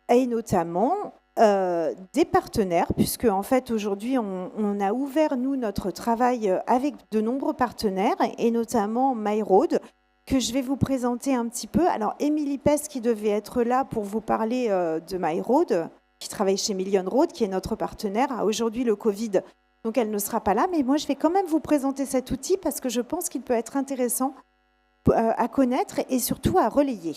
et notamment des partenaires, puisque en fait aujourd'hui on a ouvert nous notre travail avec de nombreux partenaires, et notamment MyRoad, que je vais vous présenter un petit peu. Alors, Émilie Pes, qui devait être là pour vous parler de MyRoad, qui travaille chez Million Road, qui est notre partenaire, a aujourd'hui le Covid, donc elle ne sera pas là. Mais moi, je vais quand même vous présenter cet outil parce que je pense qu'il peut être intéressant à connaître et surtout à relayer.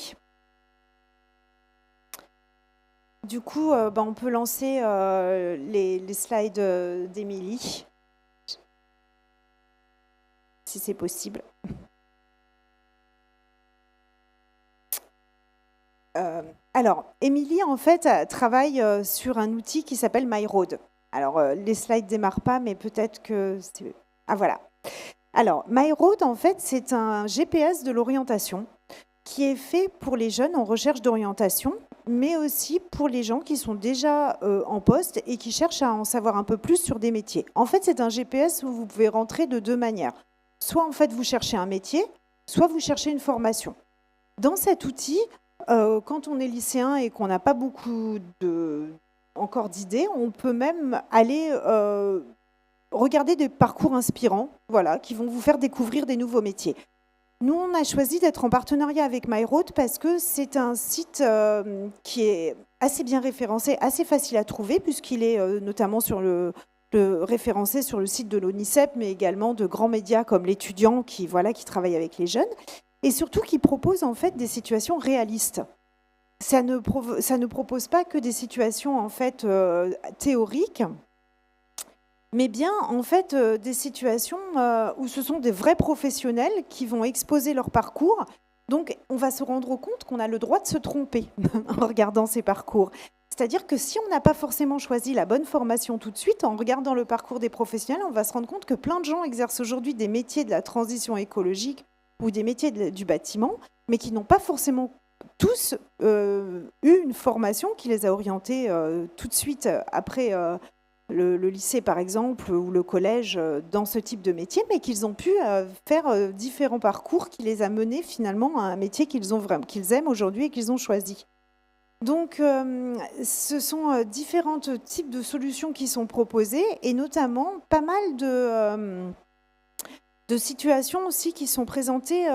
Du coup, on peut lancer les slides d'Émilie, si c'est possible. Alors, Émilie, en fait, travaille sur un outil qui s'appelle MyRoad. Alors, les slides ne démarrent pas, mais peut-être que... Ah, voilà. Alors, MyRoad, en fait, c'est un GPS de l'orientation qui est fait pour les jeunes en recherche d'orientation, mais aussi pour les gens qui sont déjà en poste et qui cherchent à en savoir un peu plus sur des métiers. En fait, c'est un GPS où vous pouvez rentrer de deux manières. Soit, en fait, vous cherchez un métier, soit vous cherchez une formation. Dans cet outil, quand on est lycéen et qu'on n'a pas beaucoup encore d'idées, on peut même aller regarder des parcours inspirants, voilà, qui vont vous faire découvrir des nouveaux métiers. Nous, on a choisi d'être en partenariat avec MyRoad parce que c'est un site qui est assez bien référencé, assez facile à trouver, puisqu'il est notamment référencé sur le site de l'ONICEP, mais également de grands médias comme l'Étudiant qui travaille avec les jeunes. Et surtout qui propose en fait des situations réalistes. Ça ne propose pas que des situations en fait théoriques, mais bien en fait des situations où ce sont des vrais professionnels qui vont exposer leur parcours. Donc on va se rendre compte qu'on a le droit de se tromper en regardant ces parcours. C'est-à-dire que si on n'a pas forcément choisi la bonne formation tout de suite, en regardant le parcours des professionnels, on va se rendre compte que plein de gens exercent aujourd'hui des métiers de la transition écologique ou des métiers du bâtiment, mais qui n'ont pas forcément tous eu une formation qui les a orientés tout de suite après le lycée, par exemple, ou le collège dans ce type de métier, mais qu'ils ont pu faire différents parcours qui les a menés finalement à un métier qu'ils aiment aujourd'hui et qu'ils ont choisi. Donc, ce sont différents types de solutions qui sont proposées, et notamment pas mal de situations aussi qui sont présentées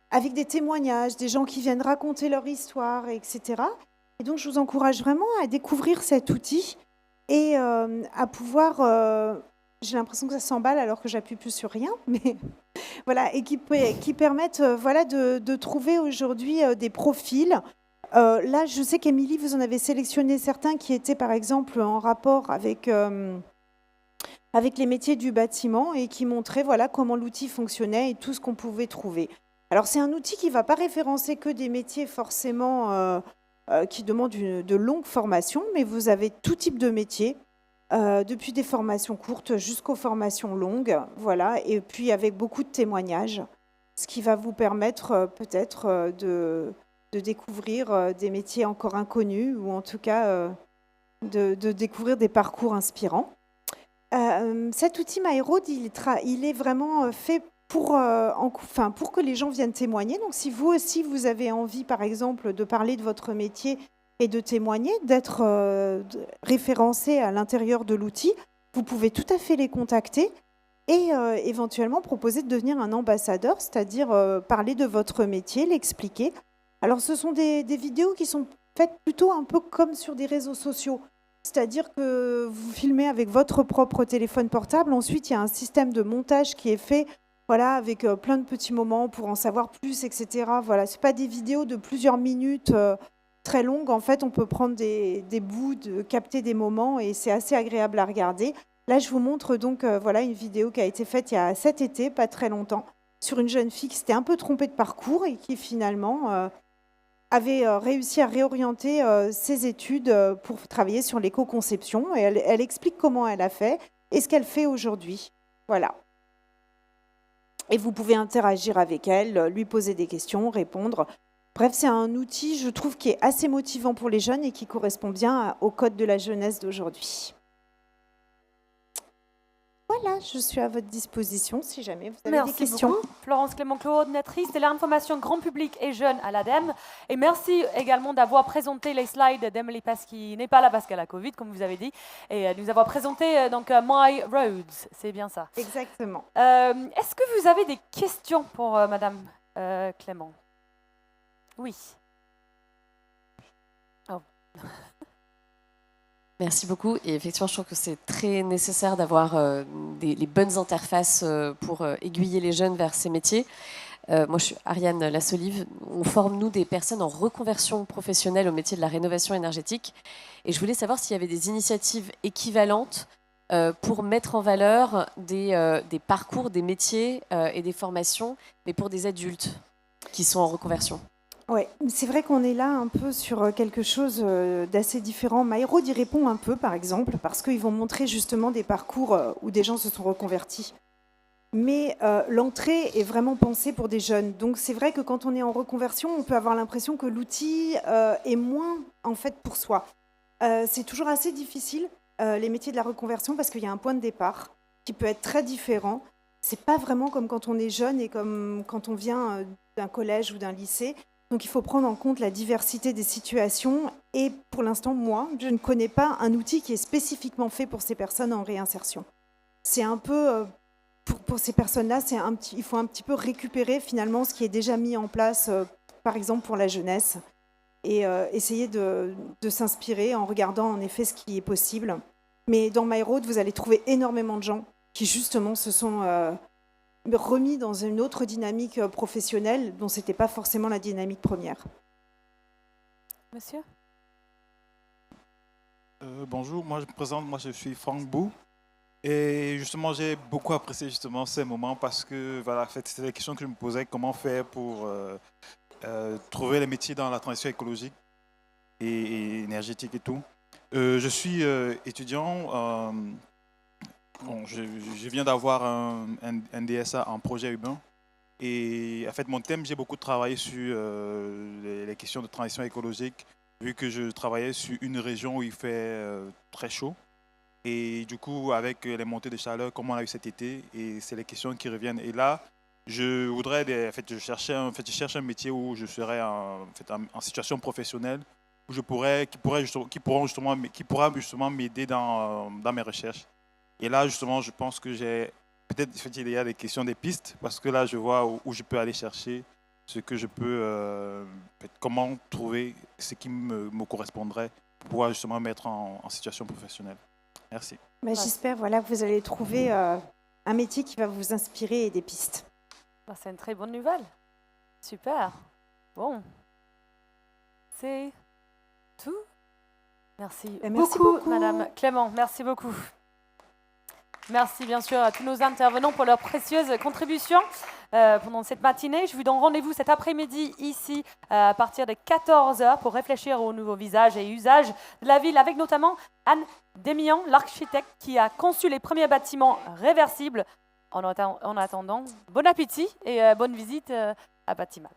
avec des témoignages, des gens qui viennent raconter leur histoire, etc. Et donc, je vous encourage vraiment à découvrir cet outil et à pouvoir... j'ai l'impression que ça s'emballe alors que j'appuie plus sur rien, mais voilà, et qui permettent de trouver aujourd'hui des profils. Là, je sais qu'Émilie, vous en avez sélectionné certains qui étaient, par exemple, en rapport avec les métiers du bâtiment et qui montraient comment l'outil fonctionnait et tout ce qu'on pouvait trouver. Alors, c'est un outil qui ne va pas référencer que des métiers forcément qui demandent de longues formations, mais vous avez tout type de métiers, depuis des formations courtes jusqu'aux formations longues, voilà, et puis avec beaucoup de témoignages, ce qui va vous permettre peut-être de découvrir des métiers encore inconnus ou en tout cas de découvrir des parcours inspirants. Cet outil MyRoad, il est vraiment fait pour que les gens viennent témoigner. Donc, si vous aussi, vous avez envie, par exemple, de parler de votre métier et de témoigner, d'être référencé à l'intérieur de l'outil, vous pouvez tout à fait les contacter et éventuellement proposer de devenir un ambassadeur, c'est-à-dire parler de votre métier, l'expliquer. Alors, ce sont des vidéos qui sont faites plutôt un peu comme sur des réseaux sociaux. C'est-à-dire que vous filmez avec votre propre téléphone portable. Ensuite, il y a un système de montage qui est fait avec plein de petits moments pour en savoir plus, etc. Voilà, ce n'est pas des vidéos de plusieurs minutes très longue. En fait, on peut prendre des bouts, capter des moments et c'est assez agréable à regarder. Là, je vous montre donc voilà, une vidéo qui a été faite il y a cet été, pas très longtemps, sur une jeune fille qui s'était un peu trompée de parcours et qui finalement avait réussi à réorienter ses études pour travailler sur l'éco-conception. Et elle explique comment elle a fait et ce qu'elle fait aujourd'hui. Voilà. Et vous pouvez interagir avec elle, lui poser des questions, répondre. Bref, c'est un outil, je trouve, qui est assez motivant pour les jeunes et qui correspond bien au code de la jeunesse d'aujourd'hui. Voilà, je suis à votre disposition si jamais vous avez des questions. Merci beaucoup. Florence Clément, coordinatrice de l'information grand public et jeunes à l'ADEME. Et merci également d'avoir présenté les slides d'Emily Pass qui n'est pas là parce qu'elle a Covid, comme vous avez dit. Et nous avoir présenté donc My Roads, c'est bien ça. Exactement. Est-ce que vous avez des questions pour Madame Clément? Oui. Oh. Merci beaucoup. Et effectivement, je trouve que c'est très nécessaire d'avoir les bonnes interfaces pour aiguiller les jeunes vers ces métiers. Moi, je suis Ariane Lassolive. On forme, nous, des personnes en reconversion professionnelle au métier de la rénovation énergétique. Et je voulais savoir s'il y avait des initiatives équivalentes pour mettre en valeur des parcours, des métiers et des formations, mais pour des adultes qui sont en reconversion. Oui, c'est vrai qu'on est là un peu sur quelque chose d'assez différent. My Road y répond un peu, par exemple, parce qu'ils vont montrer justement des parcours où des gens se sont reconvertis. Mais l'entrée est vraiment pensée pour des jeunes. Donc c'est vrai que quand on est en reconversion, on peut avoir l'impression que l'outil est moins en fait pour soi. C'est toujours assez difficile, les métiers de la reconversion, parce qu'il y a un point de départ qui peut être très différent. C'est pas vraiment comme quand on est jeune et comme quand on vient d'un collège ou d'un lycée. Donc il faut prendre en compte la diversité des situations. Et pour l'instant, moi, je ne connais pas un outil qui est spécifiquement fait pour ces personnes en réinsertion. C'est un peu, pour ces personnes-là, il faut un petit peu récupérer finalement ce qui est déjà mis en place, par exemple pour la jeunesse, et essayer de s'inspirer en regardant en effet ce qui est possible. Mais dans My Road, vous allez trouver énormément de gens qui justement se sont remis dans une autre dynamique professionnelle dont ce n'était pas forcément la dynamique première. Monsieur ? Bonjour, moi je suis Franck Bou. Et justement, j'ai beaucoup apprécié justement ces moments parce que voilà, en fait, c'était la question que je me posais, comment faire pour trouver les métiers dans la transition écologique et énergétique et tout. Je suis étudiant. Bon, je viens d'avoir un DSA en projet urbain. Et en fait, mon thème, j'ai beaucoup travaillé sur les questions de transition écologique, vu que je travaillais sur une région où il fait très chaud. Et du coup, avec les montées de chaleur, comme on a eu cet été, et c'est les questions qui reviennent. Et là, je voudrais, je cherche un métier où je serais en situation professionnelle, où qui pourra justement m'aider dans mes recherches. Et là, justement, je pense que il y a des questions, des pistes, parce que là, je vois où je peux aller chercher ce que je peux, comment trouver ce qui me correspondrait pour pouvoir justement mettre en situation professionnelle. Merci. Mais j'espère que vous allez trouver un métier qui va vous inspirer et des pistes. C'est une très bonne nouvelle. Super. Bon. C'est tout. Merci, Merci beaucoup, Madame Clément. Merci beaucoup. Merci bien sûr à tous nos intervenants pour leurs précieuses contributions pendant cette matinée. Je vous donne rendez-vous cet après-midi ici à partir de 14h pour réfléchir aux nouveaux visages et usages de la ville avec notamment Anne Démian, l'architecte qui a conçu les premiers bâtiments réversibles. En attendant, bon appétit et bonne visite à Batimat.